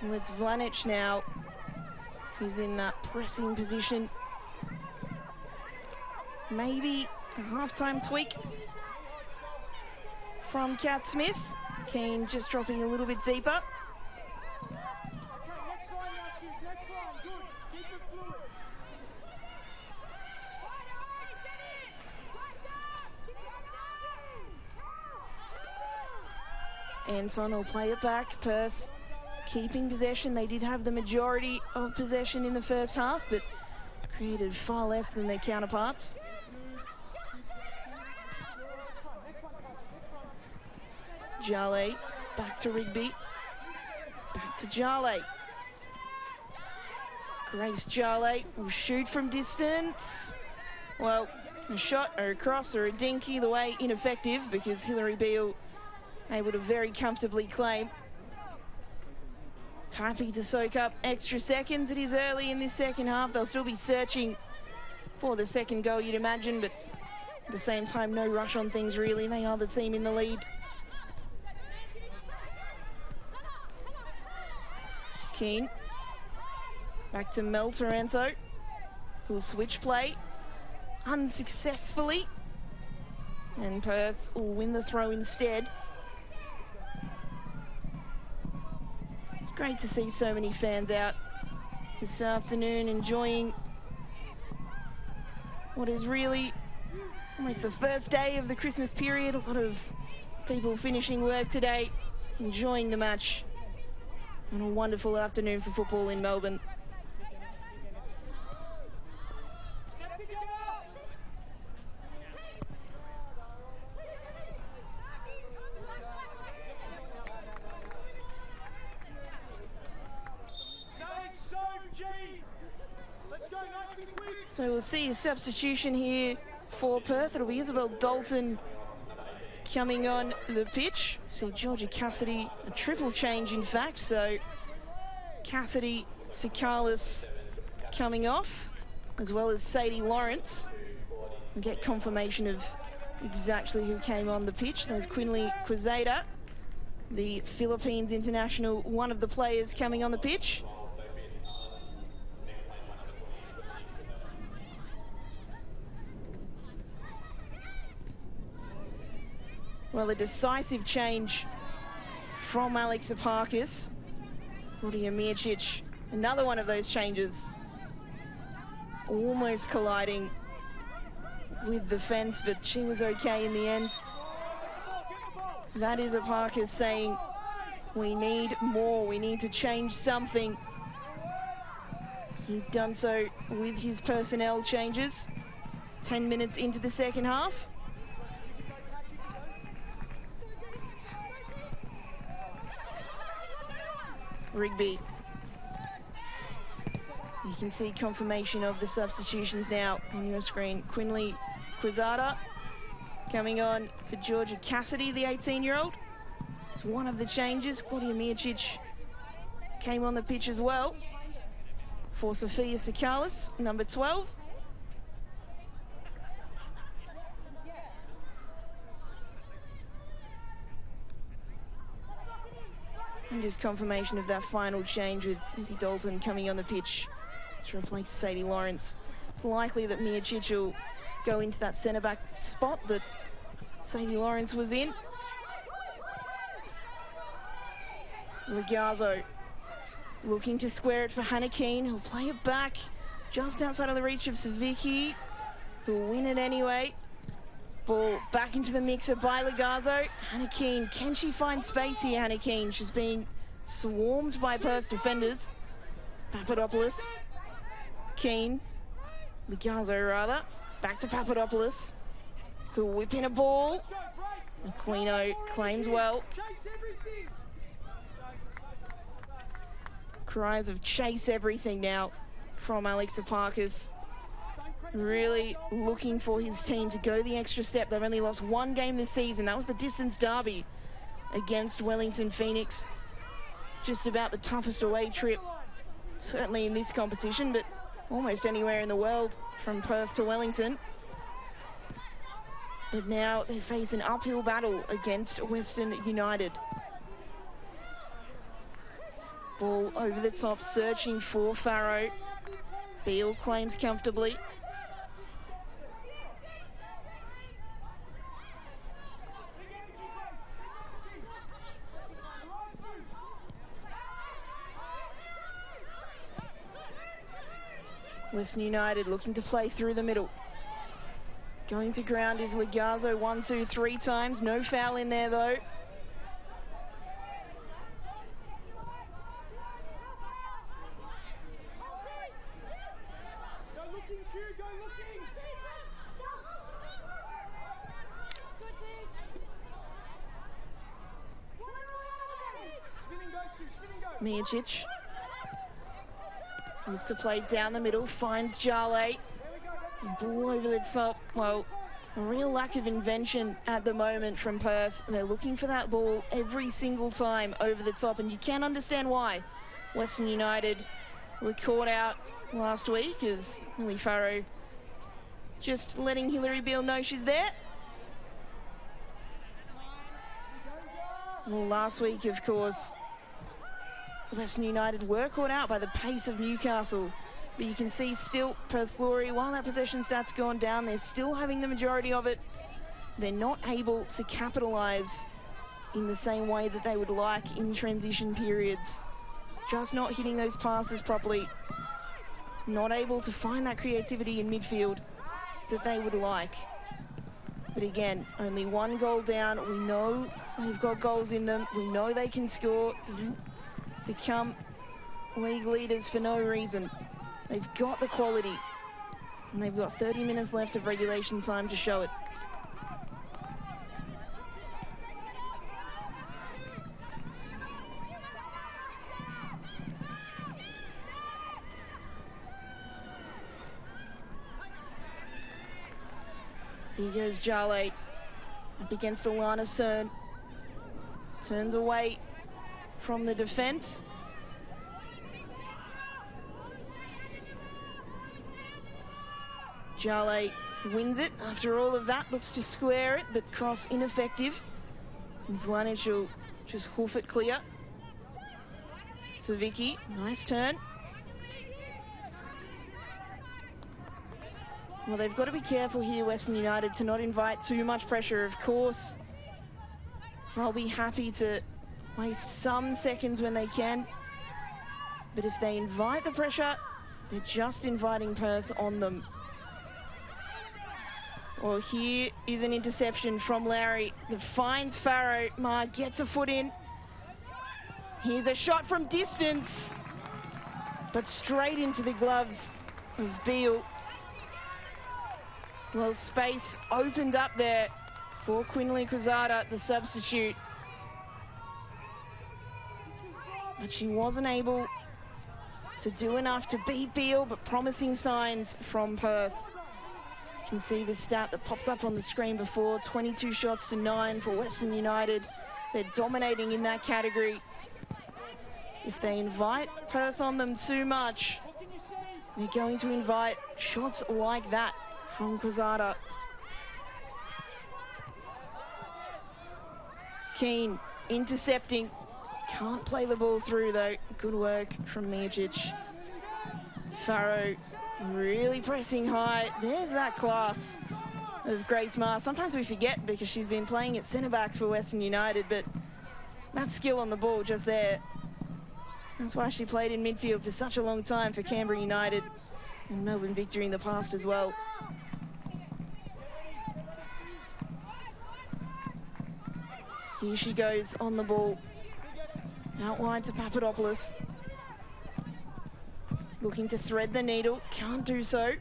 Well, it's Vlanic now, who's in that pressing position. Maybe a half-time tweak from Kat Smith. Keane just dropping a little bit deeper. Anton will play it back. Perth keeping possession. They did have the majority of possession in the first half, but created far less than their counterparts. Jale back to Rigby. Back to Jale. Grace Jale will shoot from distance. Well, a shot or a cross or a dink, either way ineffective, because Hilary Beale able to very comfortably claim. Happy to soak up extra seconds. It is early in this second half. They'll still be searching for the second goal, you'd imagine, but at the same time, no rush on things really. They are the team in the lead. Keane. Back to Mel Taranto, who'll switch play unsuccessfully. And Perth will win the throw instead. It's great to see so many fans out this afternoon enjoying what is really almost the first day of the Christmas period. A lot of people finishing work today, enjoying the match. And a wonderful afternoon for football in Melbourne. So we'll see a substitution here for Perth. It'll be Isabel Dalton coming on the pitch. See Georgia Cassidy, a triple change in fact. So Cassidy, Sikalis coming off, as well as Sadie Lawrence. We'll get confirmation of exactly who came on the pitch. There's Quinley Quezada, the Philippines international, one of the players coming on the pitch. Well, a decisive change from Alex Epakis. Claudia Mircic, another one of those changes. Almost colliding with the fence, but she was okay in the end. That is Epakis saying, we need more, we need to change something. He's done so with his personnel changes. 10 minutes into the second half. Rigby. You can see confirmation of the substitutions now on your screen. Quinley Quezada coming on for Georgia Cassidy, the 18-year-old. It's one of the changes. Claudia Mircic came on the pitch as well for Sophia Sikalis, number 12. And just confirmation of that final change with Izzy Dalton coming on the pitch to replace Sadie Lawrence. It's likely that Mircic will go into that centre-back spot that Sadie Lawrence was in. Lagazo looking to square it for Hannah Keane, who'll play it back just outside of the reach of Savicki, who'll win it anyway. Ball back into the mixer by Lagazo. Hannah Keane, can she find space here, Hannah Keane? She's being swarmed by Perth defenders. Papadopoulos, Keane, Lagazo rather, back to Papadopoulos, who'll whip in a ball. Aquino claims well. Cries of chase everything now from Alex Epakis. Really looking for his team to go the extra step. They've only lost one game this season. That was the distance derby against Wellington Phoenix. Just about the toughest away trip, certainly in this competition, but almost anywhere in the world from Perth to Wellington. But now they face an uphill battle against Western United. Ball over the top, searching for Farrow. Beale claims comfortably. Western United looking to play through the middle. Going to ground is Lagazo 1, 2, 3 times. No foul in there though. Mijicic look to play down the middle, finds Jale. Ball over the top. Well, a real lack of invention at the moment from Perth. They're looking for that ball every single time over the top, and you can understand why. Western United were caught out last week as Millie Farrow just letting Hilary Beale know she's there. Well, last week, of course, Western United were caught out by the pace of Newcastle. But you can see still Perth Glory, while that possession stat's gone down, they're still having the majority of it. They're not able to capitalise in the same way that they would like in transition periods. Just not hitting those passes properly. Not able to find that creativity in midfield that they would like. But again, only 1 goal down. We know they've got goals in them. We know they can score. You don't become league leaders for no reason. They've got the quality, and they've got 30 minutes left of regulation time to show it. Here goes Jale up against Alana Cern. Turns away from the defence. Jale wins it after all of that, looks to square it, but cross ineffective. And Vlanic will just hoof it clear. Savicki, nice turn. Well, they've got to be careful here, Western United, to not invite too much pressure. Of course, they'll be happy to waste some seconds when they can. But if they invite the pressure, they're just inviting Perth on them. Well, here is an interception from Lowry that finds Farrow. Ma gets a foot in. Here's a shot from distance, but straight into the gloves of Beale. Well, space opened up there for Quinley Cruzada, the substitute. But she wasn't able to do enough to beat Beale, but promising signs from Perth. You can see the stat that popped up on the screen before, 22 shots to 9 for Western United. They're dominating in that category. If they invite Perth on them too much, they're going to invite shots like that from Cruzada. Keane intercepting. Can't play the ball through though. Good work from Mijicic. Farrow really pressing high. There's that class of Grace Maher. Sometimes we forget because she's been playing at centre-back for Western United, but that skill on the ball just there. That's why she played in midfield for such a long time for Canberra United and Melbourne Victory in the past as well. Here she goes on the ball. Out wide to Papadopoulos. Looking to thread the needle, can't do so.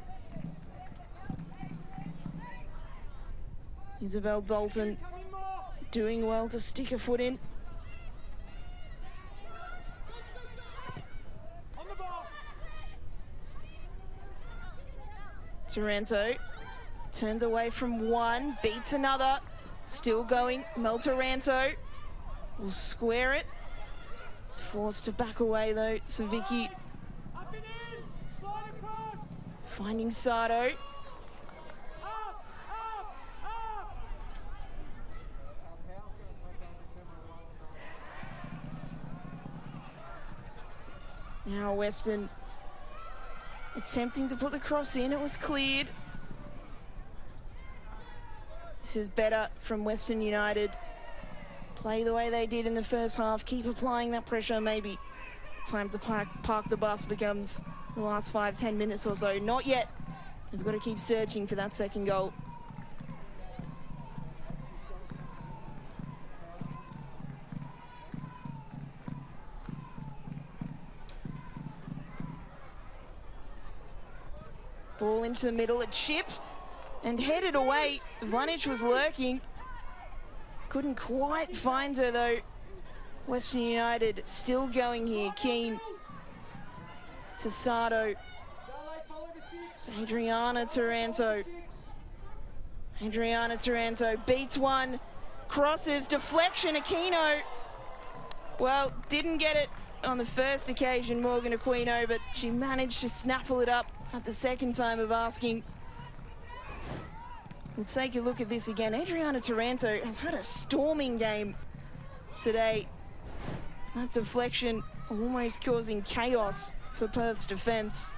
Isabel Dalton doing well to stick a foot in. Taranto turns away from one, beats another, still going. Mel Taranto will square it. It's forced to back away though. Savicki finding Sato. Now Western attempting to put the cross in. It was cleared. This is better from Western United. Play the way they did in the first half. Keep applying that pressure. Maybe time to park the bus becomes the last 5-10 minutes or so. Not yet. They've got to keep searching for that second goal. Ball into the middle, it chipped and headed away. Vlanic was lurking. Couldn't quite find her though. Western United still going here. Keane to Sardo. Adriana Taranto. Adriana Taranto beats one. Crosses, deflection, Aquino. Well, didn't get it on the first occasion, Morgan Aquino, but she managed to snaffle it up at the second time of asking. We'll take a look at this again. Adriana Taranto has had a storming game today. That deflection almost causing chaos for Perth's defence.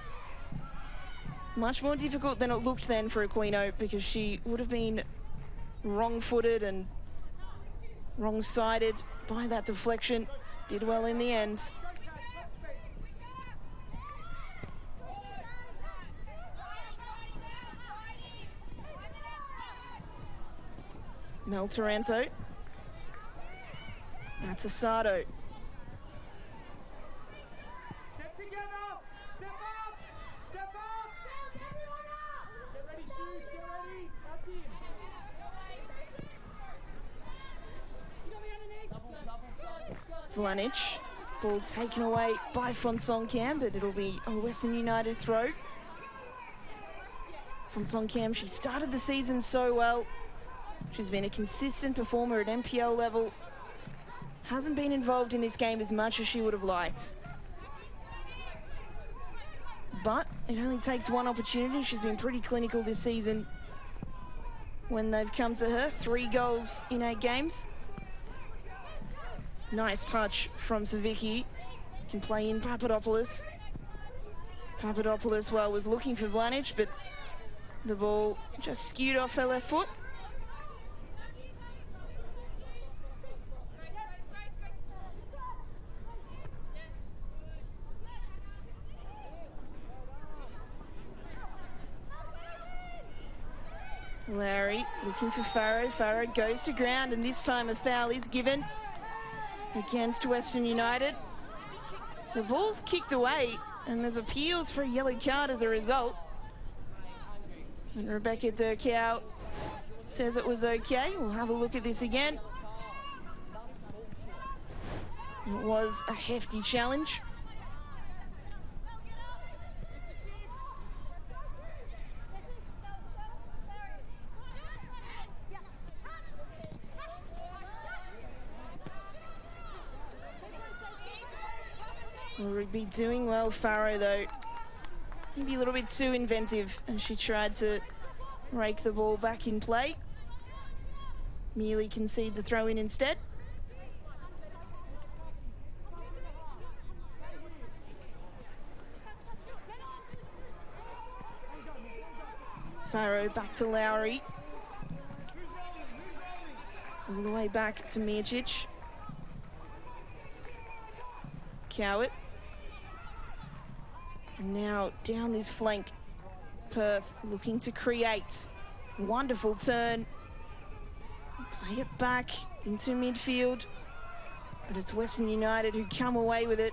Much more difficult than it looked then for Aquino, because she would have been wrong-footed and wrong-sided by that deflection. Did well in the end. Mel Taranto. That's Asado. Step together! Step up! Step up! Get ready, shoes, get ready! That's in. Vlanic. Ball taken away by Fonsong Cam, but it'll be a Western United throw. Fonsong Cam, she started the season so well. She's been a consistent performer at NPL level. Hasn't been involved in this game as much as she would have liked. But it only takes one opportunity. She's been pretty clinical this season when they've come to her. 3 goals in 8 games. Nice touch from Savicki. Can play in Papadopoulos. Papadopoulos, well, was looking for Vlanic, but the ball just skewed off her left foot. Larry looking for Farrow. Farrow goes to ground, and this time a foul is given against Western United. The ball's kicked away, and there's appeals for a yellow card as a result. And Rebecca Durkow says it was okay. We'll have a look at this again. It was a hefty challenge. Will be doing well, Farrow, though. Maybe a little bit too inventive, and she tried to rake the ball back in play. Merely concedes a throw in instead. Farrow back to Lowry. All the way back to Mircic. Cowett. And now down this flank, Perth looking to create. Wonderful turn. Play it back into midfield. But it's Western United who come away with it.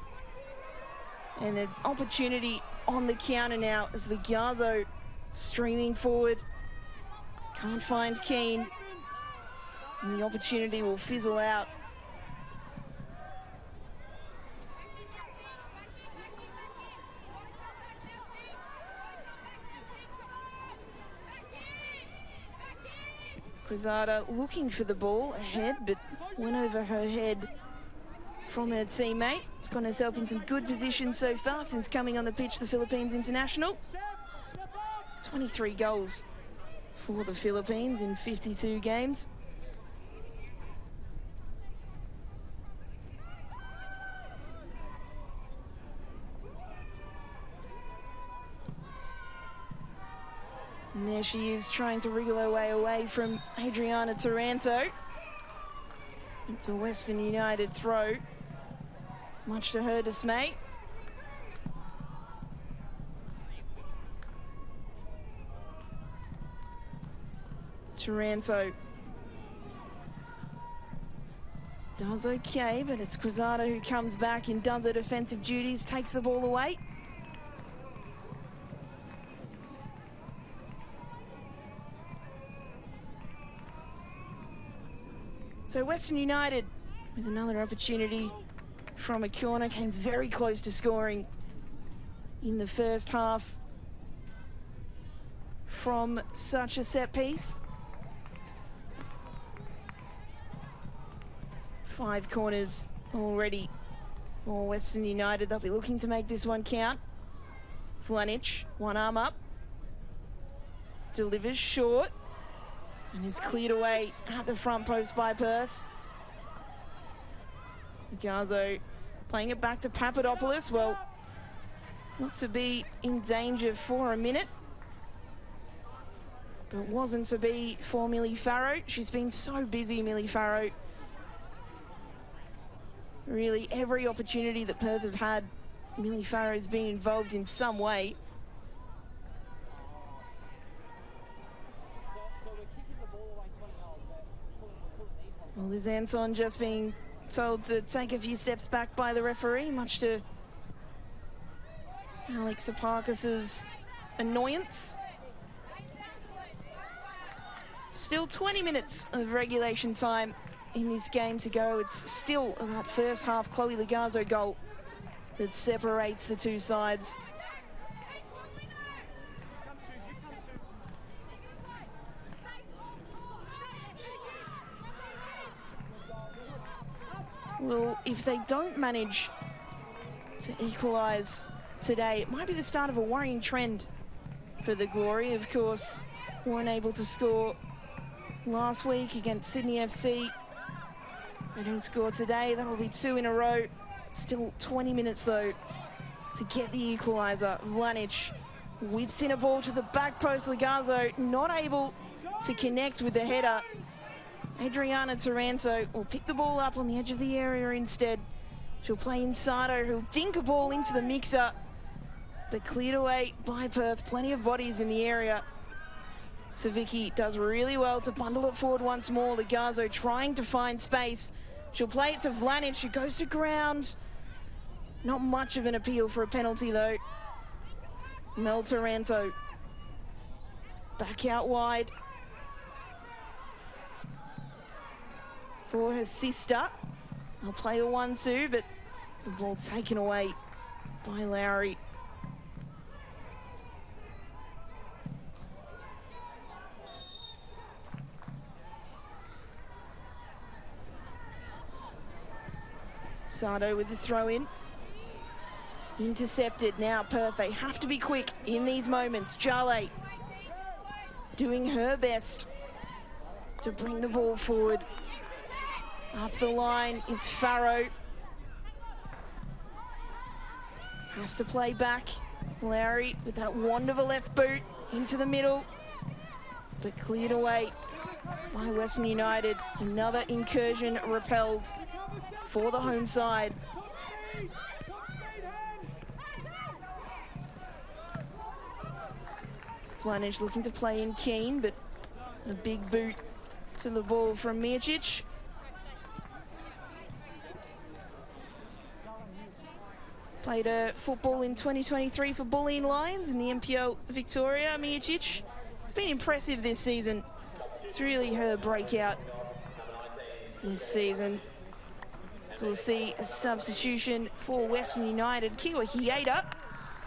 And an opportunity on the counter now as Lagazo streaming forward. Can't find Keane. And the opportunity will fizzle out. Cruzada looking for the ball ahead, but went over her head from her teammate. She's got herself in some good positions so far since coming on the pitch, the Philippines international. 23 goals for the Philippines in 52 games. And there she is, trying to wriggle her way away from Adriana Taranto. It's a Western United throw, much to her dismay. Taranto does okay, but it's Cruzado who comes back and does her defensive duties, takes the ball away. So Western United with another opportunity from a corner, came very close to scoring in the first half from such a set piece. 5 corners already for Western United. They'll be looking to make this one count. Vlanic, one arm up, delivers short and is cleared away at the front post by Perth. Lagazo playing it back to Papadopoulos. Well, not to be in danger for a minute, but wasn't to be for Millie Farrow. She's been so busy, Millie Farrow. Really, every opportunity that Perth have had, Millie Farrow's been involved in some way. Well, there's Anton just being told to take a few steps back by the referee, much to Alex Sapakis's annoyance. Still 20 minutes of regulation time in this game to go. It's still that first half Chloe Lagazo goal that separates the two sides. Well, if they don't manage to equalise today, it might be the start of a worrying trend for the Glory. Of course, weren't able to score last week against Sydney FC. They don't score today, that'll be 2 in a row. Still 20 minutes though to get the equaliser. Vlanic whips in a ball to the back post. Lagazo not able to connect with the header. Adriana Taranto will pick the ball up on the edge of the area instead. She'll play Insado, who'll dink a ball into the mixer, but cleared away by Perth. Plenty of bodies in the area. Savicki does really well to bundle it forward once more. Lagazo trying to find space. She'll play it to Vlanic, who goes to ground. Not much of an appeal for a penalty though. Mel Taranto back out wide for her sister. They'll play a 1-2, but the ball taken away by Lowry. Sado with the throw in. Intercepted now Perth. They have to be quick in these moments. Jale doing her best to bring the ball forward. Up the line is Farrow. Has to play back. Lowry with that wand of a left boot into the middle, but cleared away by Western United. Another incursion repelled for the home side. Vlanic looking to play in Keane, but a big boot to the ball from Mircic. Played a football in 2023 for Bulleen Lions in the NPL Victoria. Mircic has been impressive this season. It's really her breakout this season. So we'll see a substitution for Western United. Kiwa Hieda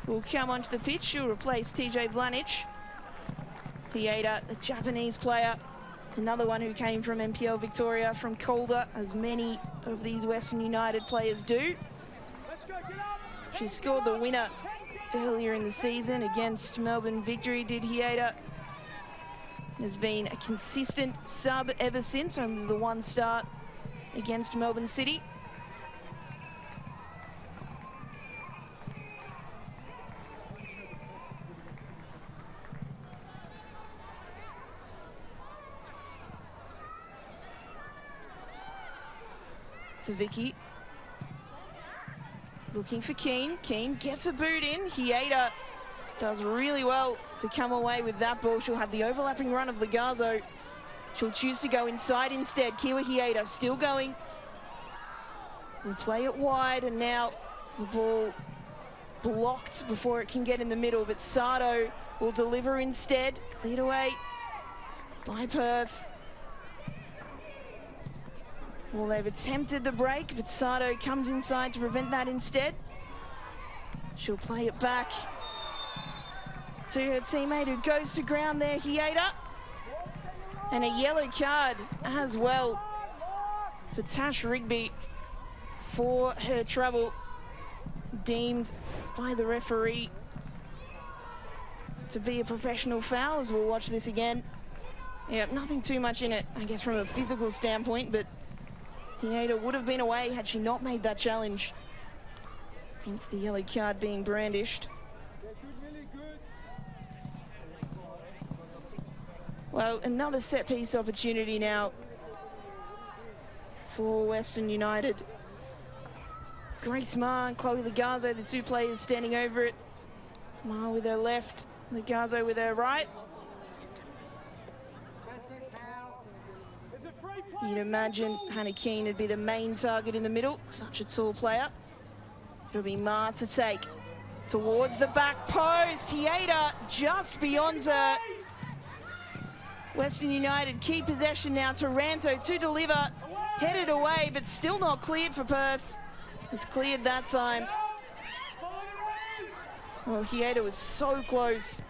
will come onto the pitch. She'll replace TJ Vlanic. Hieda, the Japanese player, another one who came from NPL Victoria from Calder, as many of these Western United players do. She scored the winner earlier in the season against Melbourne Victory, did Hieda. Has been a consistent sub ever since, only the one start against Melbourne City. Savicki looking for Keane. Keane gets a boot in. Hieda does really well to come away with that ball. She'll have the overlapping run of Lagazo She'll choose to go inside instead. Kiwa Hieda still going. We'll play it wide, and now the ball blocked before it can get in the middle, but Sato will deliver instead. Cleared away by Perth. Well, they've attempted the break, but Sato comes inside to prevent that instead. She'll play it back to her teammate who goes to ground there, Hieda. And a yellow card as well for Tash Rigby for her trouble, deemed by the referee to be a professional foul, as we'll watch this again. Yeah, nothing too much in it, I guess, from a physical standpoint, but Hieda would have been away had she not made that challenge. Hence the yellow card being brandished. Well, another set-piece opportunity now for Western United. Grace Ma and Chloe Lagazo, the two players standing over it. Ma with her left, Lagazo with her right. You'd imagine Hannah Keane would be the main target in the middle, such a tall player. It'll be Ma to take towards the back post. Hieda just beyond her. Western United keep possession now. Taranto to deliver, headed away, but still not cleared for Perth. It's cleared that time. Well, Hieda was so close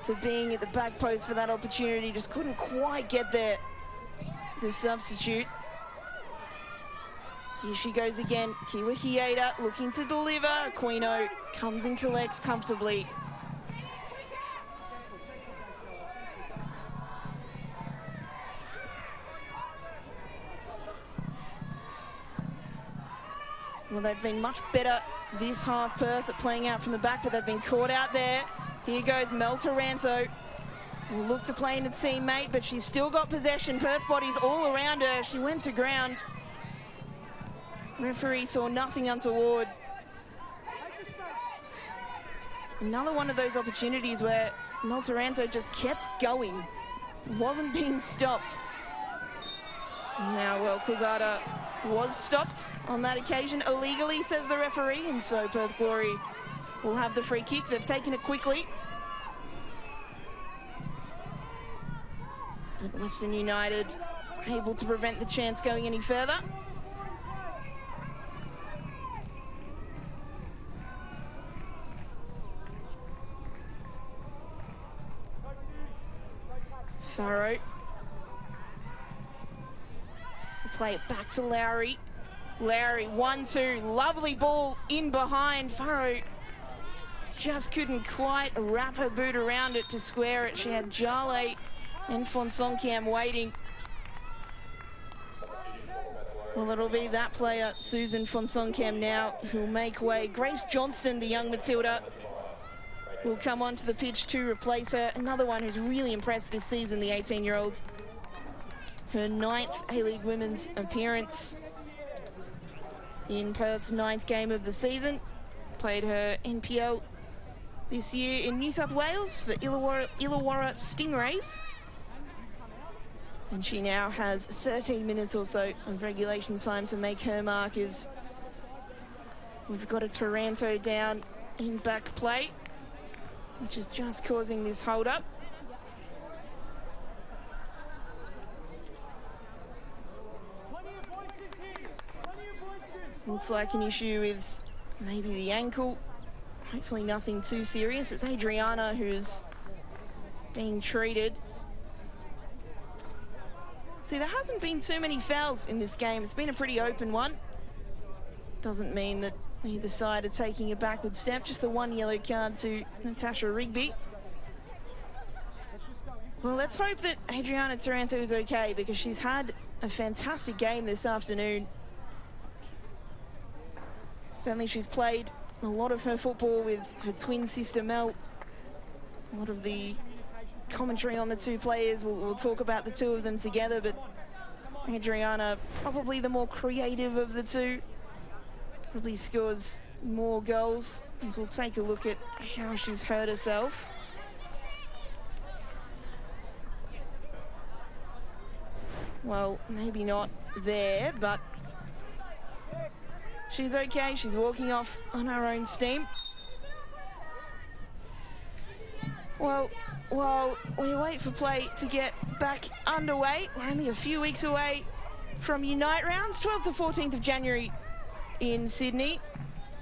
to being at the back post for that opportunity, just couldn't quite get there. The substitute. Here she goes again. Kiwa Hieda looking to deliver. Aquino comes and collects comfortably. Well, they've been much better this half, Perth, at playing out from the back, but they've been caught out there. Here goes Mel Taranto. Will look to play in a teammate, but she's still got possession. Perth bodies all around her. She went to ground. Referee saw nothing untoward. Another one of those opportunities where Mel Taranto just kept going. Wasn't being stopped. Now, well, Quezada was stopped on that occasion illegally, says the referee, and so Perth Glory will have the free kick. They've taken it quickly. But Western United able to prevent the chance going any further. Farrow. Play it back to Lowry. Lowry, 1-2, lovely ball in behind. Farrow just couldn't quite wrap her boot around it to square it. She had Jale and Fonsonkiam waiting. Well, it'll be that player, Susan Fonsonkiam, now, who'll make way. Grace Johnston, the young Matilda, will come onto the pitch to replace her. Another one who's really impressed this season, the 18-year-old. Her 9th A-League Women's appearance in Perth's 9th game of the season. Played her NPL this year in New South Wales for Illawarra Stingrays. And she now has 13 minutes or so of regulation time to make her mark, as we've got a Taranto down in back play, which is just causing this hold-up. Looks like an issue with maybe the ankle. Hopefully nothing too serious. It's Adriana who's being treated. See, there hasn't been too many fouls in this game. It's been a pretty open one. Doesn't mean that either side are taking a backward step. Just the one yellow card to Natasha Rigby. Well, let's hope that Adriana Taranto is okay, because she's had a fantastic game this afternoon. Certainly she's played a lot of her football with her twin sister Mel. A lot of the commentary on the two players, we'll talk about the two of them together, but Adriana, probably the more creative of the two, probably scores more goals. As we'll take a look at how she's hurt herself. well, maybe not there, but she's okay. She's walking off on her own steam. Well, while we wait for play to get back underway, we're only a few weeks away from Unite rounds, 12th to 14th of January in Sydney.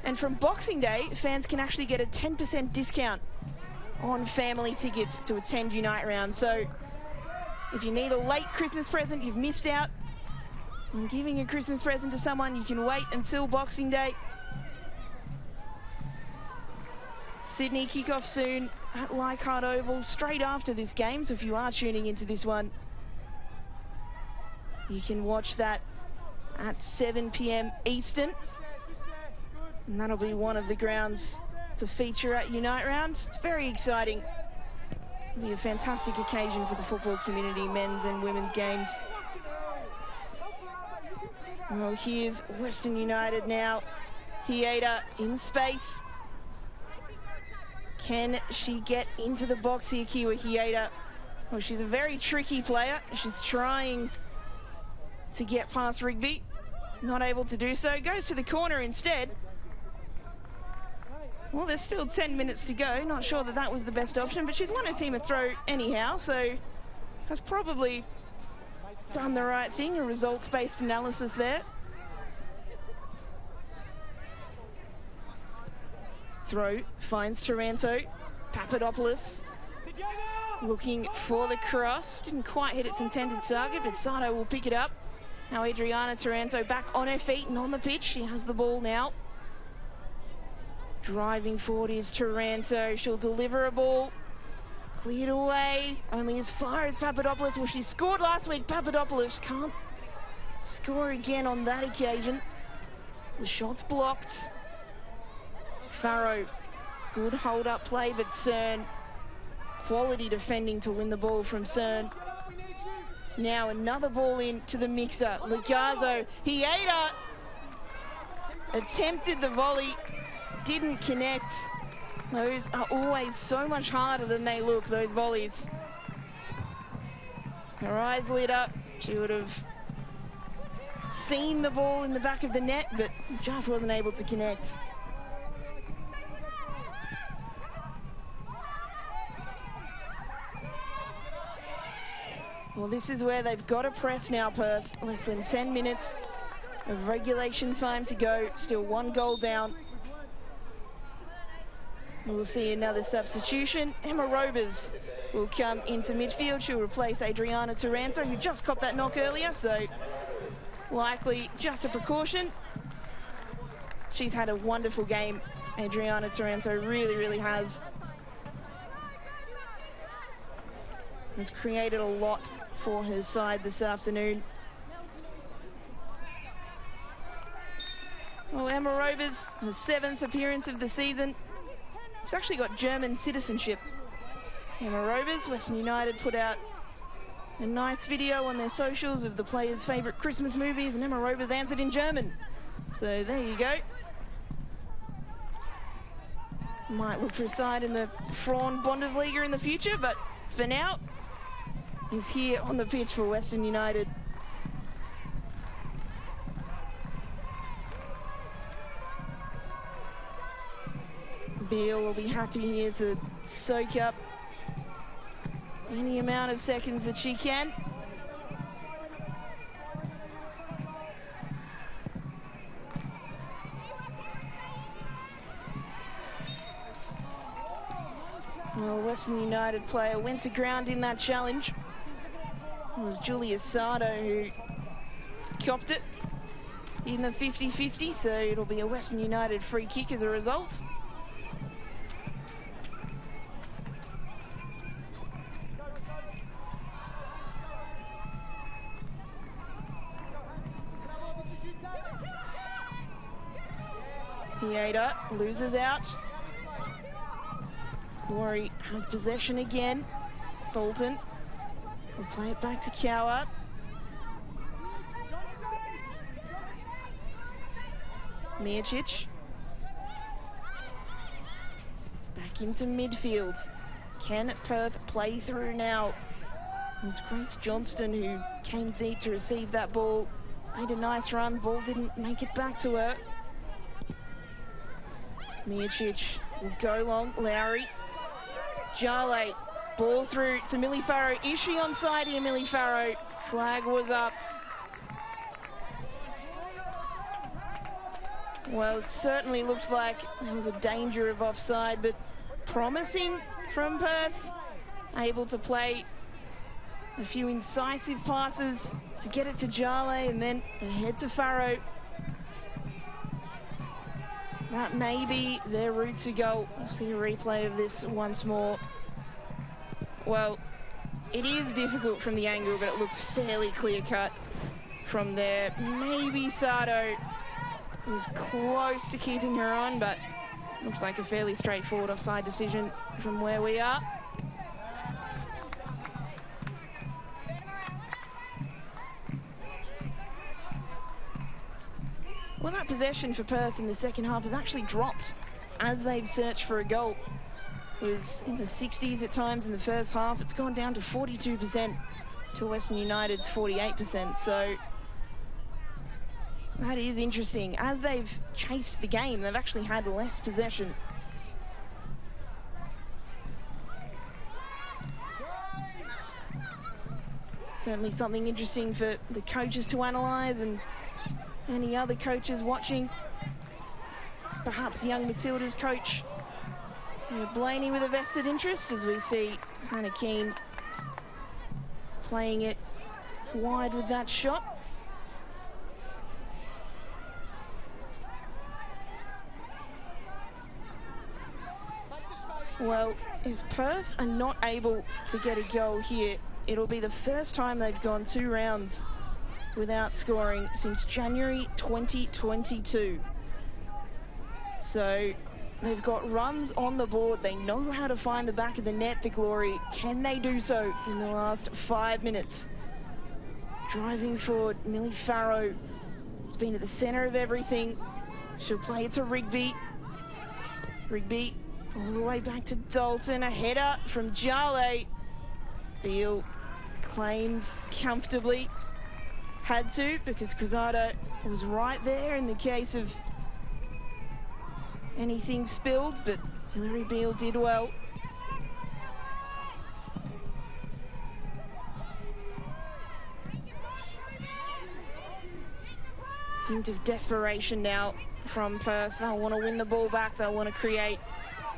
And from Boxing Day, fans can actually get a 10% discount on family tickets to attend Unite rounds. So if you need a late Christmas present, you've missed out on giving a Christmas present to someone, you can wait until Boxing Day. Sydney kick-off soon at Leichhardt Oval, straight after this game. So if you are tuning into this one, you can watch that at 7 p.m. Eastern. And that'll be one of the grounds to feature at Unite Round. It's very exciting. It'll be a fantastic occasion for the football community, men's and women's games. Well, here's Western United now. Hieda in space. Can she get into the box here, Kiwa Hieda? Well, she's a very tricky player. She's trying to get past Rigby. Not able to do so. Goes to the corner instead. Well, there's still 10 minutes to go. Not sure that that was the best option, but she's won a team a throw anyhow, so has probably done the right thing, a results-based analysis there. Throw finds Taranto. Papadopoulos looking for the cross. Didn't quite hit its intended target, but Sato will pick it up. Now Adriana Taranto back on her feet and on the pitch. She has the ball now. Driving forward is Taranto. She'll deliver a ball. Cleared away. Only as far as Papadopoulos. Well, she scored last week. Papadopoulos can't score again on that occasion. The shot's blocked. Farrow. Good hold-up play, but Cern. Quality defending to win the ball from Cern. Now another ball in to the mixer. Lagazo. Hieda attempted the volley. Didn't connect. Those are always so much harder than they look, those volleys. Her eyes lit up. She would have seen the ball in the back of the net, but just wasn't able to connect. Well, this is where they've got to press now, Perth. Less than 10 minutes of regulation time to go. Still 1 goal down. We'll see another substitution. Emma Robers will come into midfield. She'll replace Adriana Taranto, who just copped that knock earlier, so likely just a precaution. She's had a wonderful game. Adriana Taranto really, really has. Has created a lot for her side this afternoon. Well, Emma Robers, her 7th appearance of the season. She's actually got German citizenship. Emma Robers, Western United put out a nice video on their socials of the players' favourite Christmas movies, and Emma Robers answered in German. So there you go. Might look for a side in the Frauen Bundesliga in the future, but for now, he's here on the pitch for Western United. Beale will be happy here to soak up any amount of seconds that she can. Well, Western United player went to ground in that challenge. It was Julia Sardo who copped it in the 50-50, so it'll be a Western United free kick as a result. Hieda loses out. Glory have possession again. Dalton will play it back to Cowart. Miocic. Back into midfield. Can Perth play through now? It was Grace Johnston who came deep to receive that ball. Made a nice run, ball didn't make it back to her. Miocic will go long, Lowry. Jale, ball through to Millie Farrow. Is she onside here, Millie Farrow? Flag was up. Well, it certainly looks like there was a danger of offside, but promising from Perth. Able to play a few incisive passes to get it to Jale and then ahead to Farrow. That may be their route to goal. We'll see a replay of this once more. Well, it is difficult from the angle, but it looks fairly clear-cut from there. Maybe Sato was close to keeping her on, but looks like a fairly straightforward offside decision from where we are. Well, that possession for Perth in the second half has actually dropped as they've searched for a goal. It was in the 60s at times in the first half. It's gone down to 42% to Western United's 48%. So that is interesting. As they've chased the game, they've actually had less possession. Certainly something interesting for the coaches to analyse, and any other coaches watching. Perhaps young Matilda's coach, Blaney, with a vested interest, as we see Hannah Keane playing it wide with that shot. Well, if Perth are not able to get a goal here, it'll be the first time they've gone 2 rounds without scoring since January 2022. So they've got runs on the board. They know how to find the back of the net, the Glory. Can they do so in the last 5 minutes? Driving forward, Millie Farrow has been at the centre of everything. She'll play it to Rigby. Rigby all the way back to Dalton. A header from Jale. Beale claims comfortably. Had to, because Cruzado was right there in the case of anything spilled, but Hilary Beale did well. Hint of desperation now from Perth. They'll want to win the ball back. They'll want to create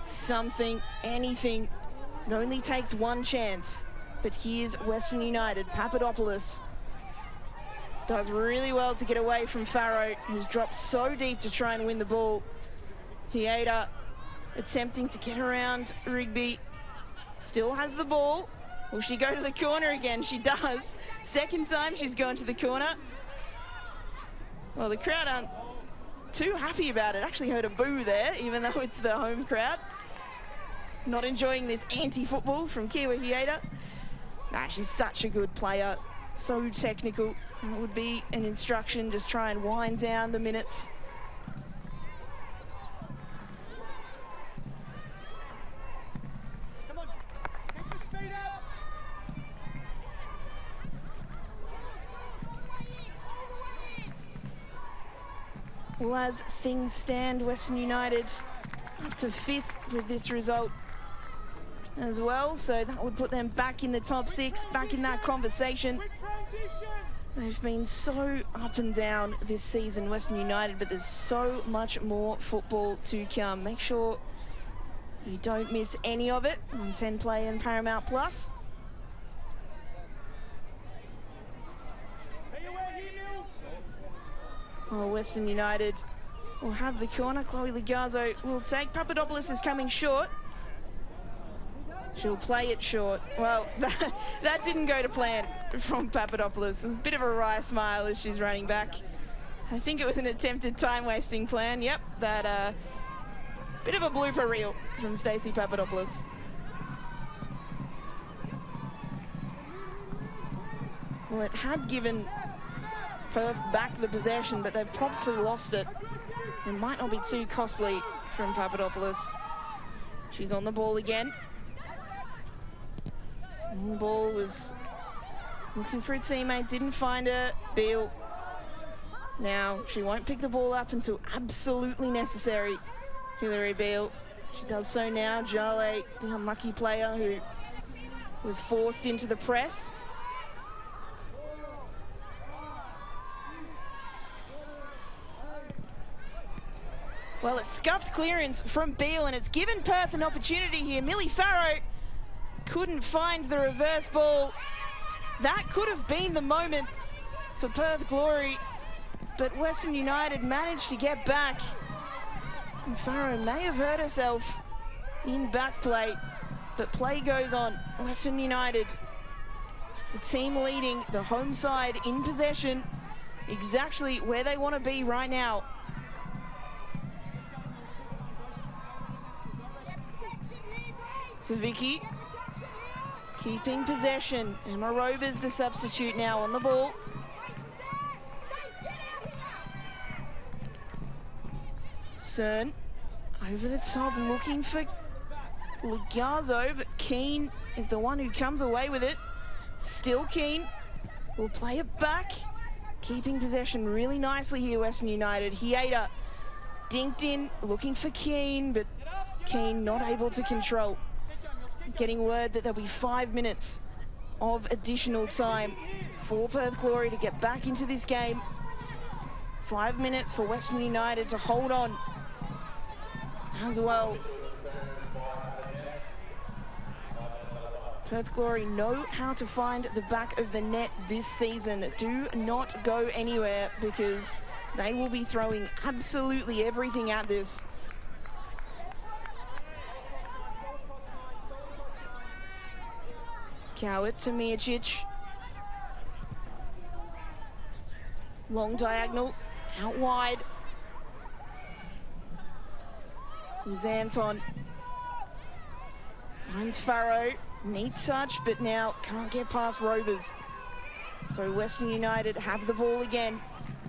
something, anything. It only takes one chance. But here's Western United. Papadopoulos does really well to get away from Farrow, who's dropped so deep to try and win the ball. Hieda attempting to get around Rigby. Still has the ball. Will she go to the corner again? She does. Second time she's gone to the corner. Well, the crowd aren't too happy about it. Actually heard a boo there, even though it's the home crowd. Not enjoying this anti-football from Kiwa Hieda. Nah, she's such a good player. So technical. That would be an instruction. Just try and wind down the minutes. Come on, keep the speed up. Well, as things stand, Western United up to 5th with this result as well, so that would put them back in the top 6, back in that conversation. They've been so up and down this season, Western United, but there's so much more football to come. Make sure you don't miss any of it on 10 Play and Paramount Plus. Oh, Western United will have the corner. Chloe Lagazo will take. Papadopoulos is coming short. She'll play it short. Well, that didn't go to plan from Papadopoulos. There's a bit of a wry smile as she's running back. I think it was an attempted time-wasting plan. Yep, that bit of a blooper reel from Stacey Papadopoulos. Well, it had given Perth back the possession, but they've promptly lost it. It might not be too costly from Papadopoulos. She's on the ball again. The ball was Looking for a teammate, didn't find her. Beale. Now, she won't pick the ball up until absolutely necessary. Hilary Beale. She does so now. Jale, the unlucky player who was forced into the press. Well, it's scuffed clearance from Beale, and it's given Perth an opportunity here. Millie Farrow couldn't find the reverse ball. That could have been the moment for Perth Glory, but Western United managed to get back. And Farrow may have hurt herself in back play, but play goes on. Western United, the team leading, the home side in possession, exactly where they want to be right now. Savicki keeping possession. Emma Rober's the substitute now on the ball. Cern over the top looking for Lagazo, but Keane is the one who comes away with it. Still Keane will play it back. Keeping possession really nicely here, Western United. Hieda dinked in, looking for Keane, but Keane not able to control. Getting word that there'll be 5 minutes of additional time for Perth Glory to get back into this game. 5 minutes for Western United to hold on as well. Perth Glory know how to find the back of the net this season. Do not go anywhere because they will be throwing absolutely everything at this. Coward to Mijicic. Long diagonal, out wide. Is Anton. Finds Farrow, neat touch, but now can't get past Rovers. So Western United have the ball again.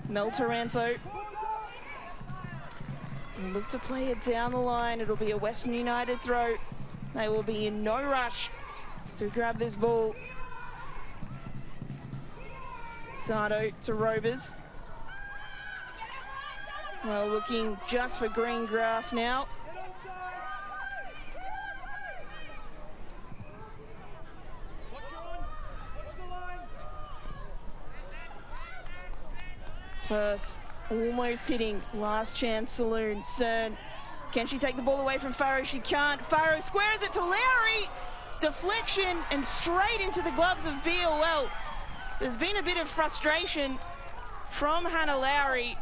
Mel Taranto. And look to play it down the line. It'll be a Western United throw. They will be in no rush to grab this ball. Sato to Rovers. Well, looking just for green grass now. Perth almost hitting last chance saloon. Cern, can she take the ball away from Farrow? She can't. Farrow squares it to Lowry. Deflection and straight into the gloves of Beale. Well, there's been a bit of frustration from Hannah Lowry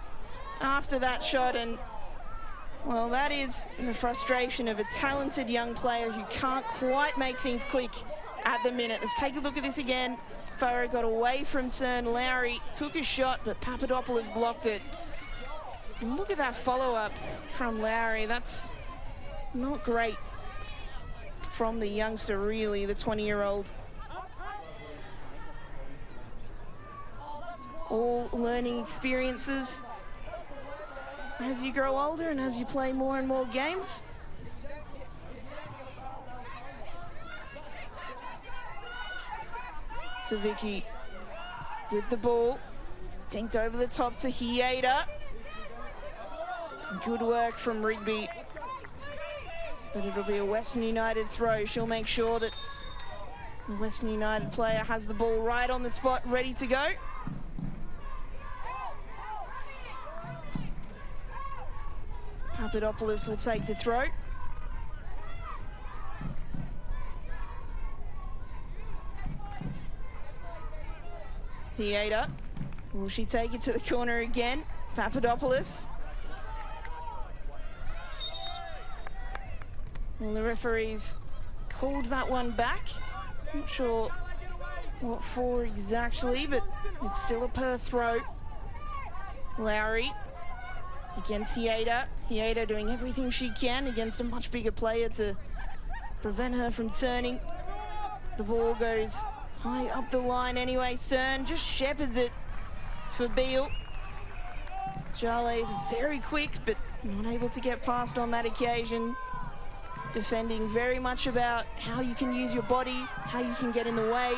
after that shot, and well, that is the frustration of a talented young player who can't quite make things click at the minute. Let's take a look at this again. Farrow got away from Cern. Lowry took a shot, but Papadopoulos blocked it. And look at that follow-up from Lowry. That's not great from the youngster, really, the 20-year-old. All learning experiences as you grow older and as you play more and more games. Savicki with the ball, dinked over the top to Hieda. Good work from Rigby. But it'll be a Western United throw. She'll make sure that the Western United player has the ball right on the spot, ready to go. Papadopoulos will take the throw. Hieda. Will she take it to the corner again? Papadopoulos. Well, the referees called that one back. Not sure what for exactly, but it's still a Perth throw. Lowry against Hieda. Hieda doing everything she can against a much bigger player to prevent her from turning. The ball goes high up the line anyway. Cern just shepherds it for Beale. Jale is very quick, but not able to get past on that occasion. Defending very much about how you can use your body, how you can get in the way.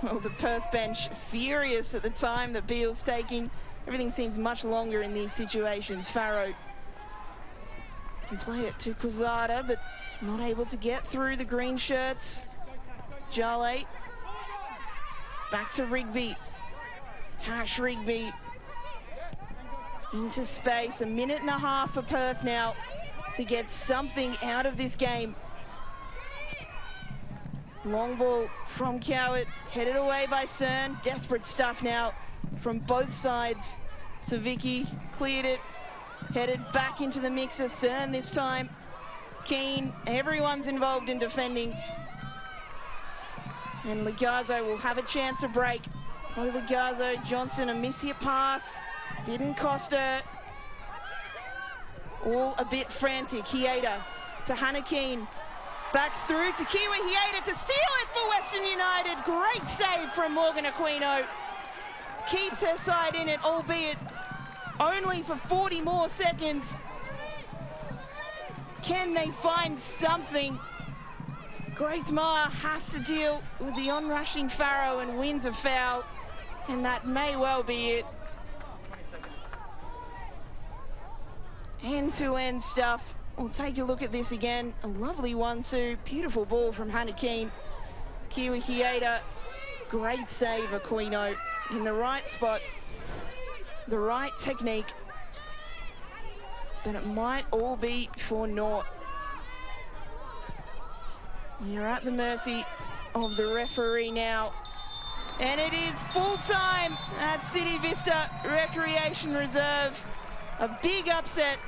Well, the Perth bench furious at the time that Beale's taking. Everything seems much longer in these situations. Farrow can play it to Quezada, but not able to get through the green shirts. Jale. Back to Rigby. Tash Rigby. Into space. 1.5 minutes for Perth now to get something out of this game. Long ball from Cowart, headed away by Cern. Desperate stuff now from both sides. Savicki cleared it, headed back into the mixer. Cern this time. Keane, everyone's involved in defending. And Lagazo will have a chance to break. Oh, Lagazo, Johnston, a miss-hit pass. Didn't cost her. All a bit frantic. Hieda to Hannah Keane. Back through to Kiwi Hieda to seal it for Western United. Great save from Morgan Aquino. Keeps her side in it, albeit only for 40 more seconds. Can they find something? Grace Meyer has to deal with the onrushing Farrow and wins a foul, and that may well be it. End-to-end stuff. We'll take a look at this again. A lovely 1-2. Beautiful ball from Hannah Keane. Kiwi Hieda. Great save, Aquino. In the right spot. The right technique. But it might all be for naught. You're at the mercy of the referee now. And it is full time at City Vista Recreation Reserve. A big upset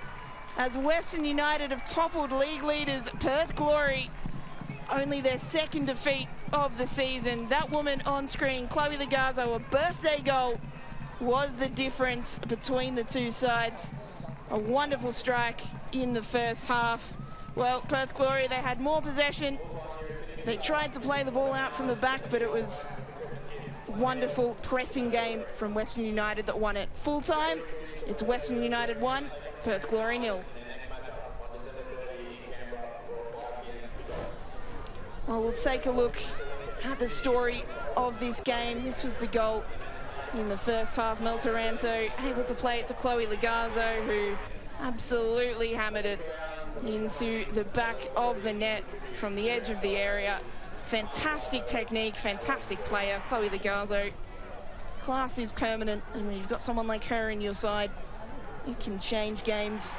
as Western United have toppled league leaders Perth Glory. Only their second defeat of the season. That woman on screen, Chloe Lagazo, a birthday goal, was the difference between the two sides. A wonderful strike in the first half. Well, Perth Glory, they had more possession. They tried to play the ball out from the back, but it was a wonderful pressing game from Western United that won it. Full time, it's Western United 1, Perth Glory 0. Well, we'll take a look at the story of this game. This was the goal in the first half. Mel Taranto able to play it to Chloe Lagazo, who absolutely hammered it into the back of the net from the edge of the area. Fantastic technique, fantastic player, Chloe Lagazo. Class is permanent, and when you've got someone like her in your side, it can change games.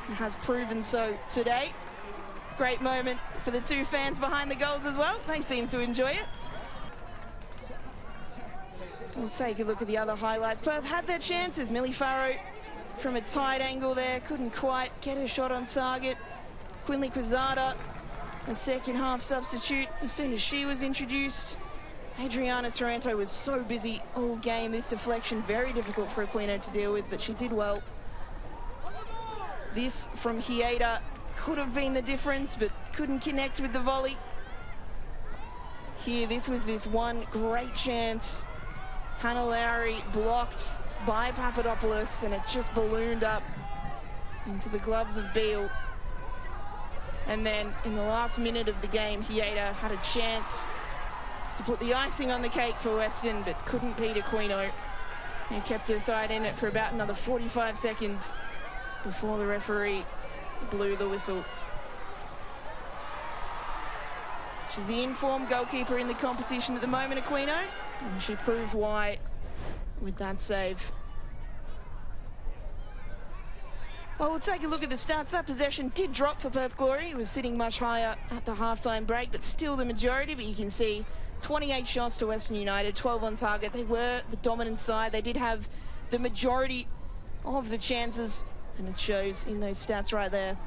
It has proven so today. Great moment for the two fans behind the goals as well. They seem to enjoy it. Let's take a look at the other highlights. Perth had their chances. Millie Farrow from a tight angle there, couldn't quite get her shot on target. Quinley Quezada, a second half substitute as soon as she was introduced. Adriana Taranto was so busy all game. This deflection, very difficult for Aquino to deal with, but she did well. This from Hieda could have been the difference, but couldn't connect with the volley. Here, this was this one great chance. Hannah Lowry blocked by Papadopoulos, and it just ballooned up into the gloves of Beale. And then in the last minute of the game, Hieda had a chance to put the icing on the cake for Western, but couldn't beat Aquino, and kept her side in it for about another 45 seconds before the referee blew the whistle. She's the informed goalkeeper in the competition at the moment, Aquino, and she proved why with that save. Well, we'll take a look at the stats. That possession did drop for Perth Glory. It was sitting much higher at the half-time break, but still the majority. But you can see 28 shots to Western United, 12 on target. They were the dominant side. They did have the majority of the chances, and it shows in those stats right there.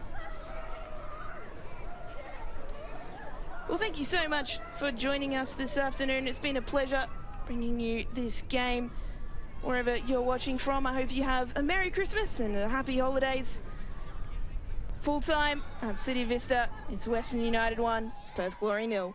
Well, thank you so much for joining us this afternoon. It's been a pleasure bringing you this game. Wherever you're watching from, I hope you have a Merry Christmas and a Happy Holidays. Full time at City Vista, it's Western United 1, Perth Glory 0.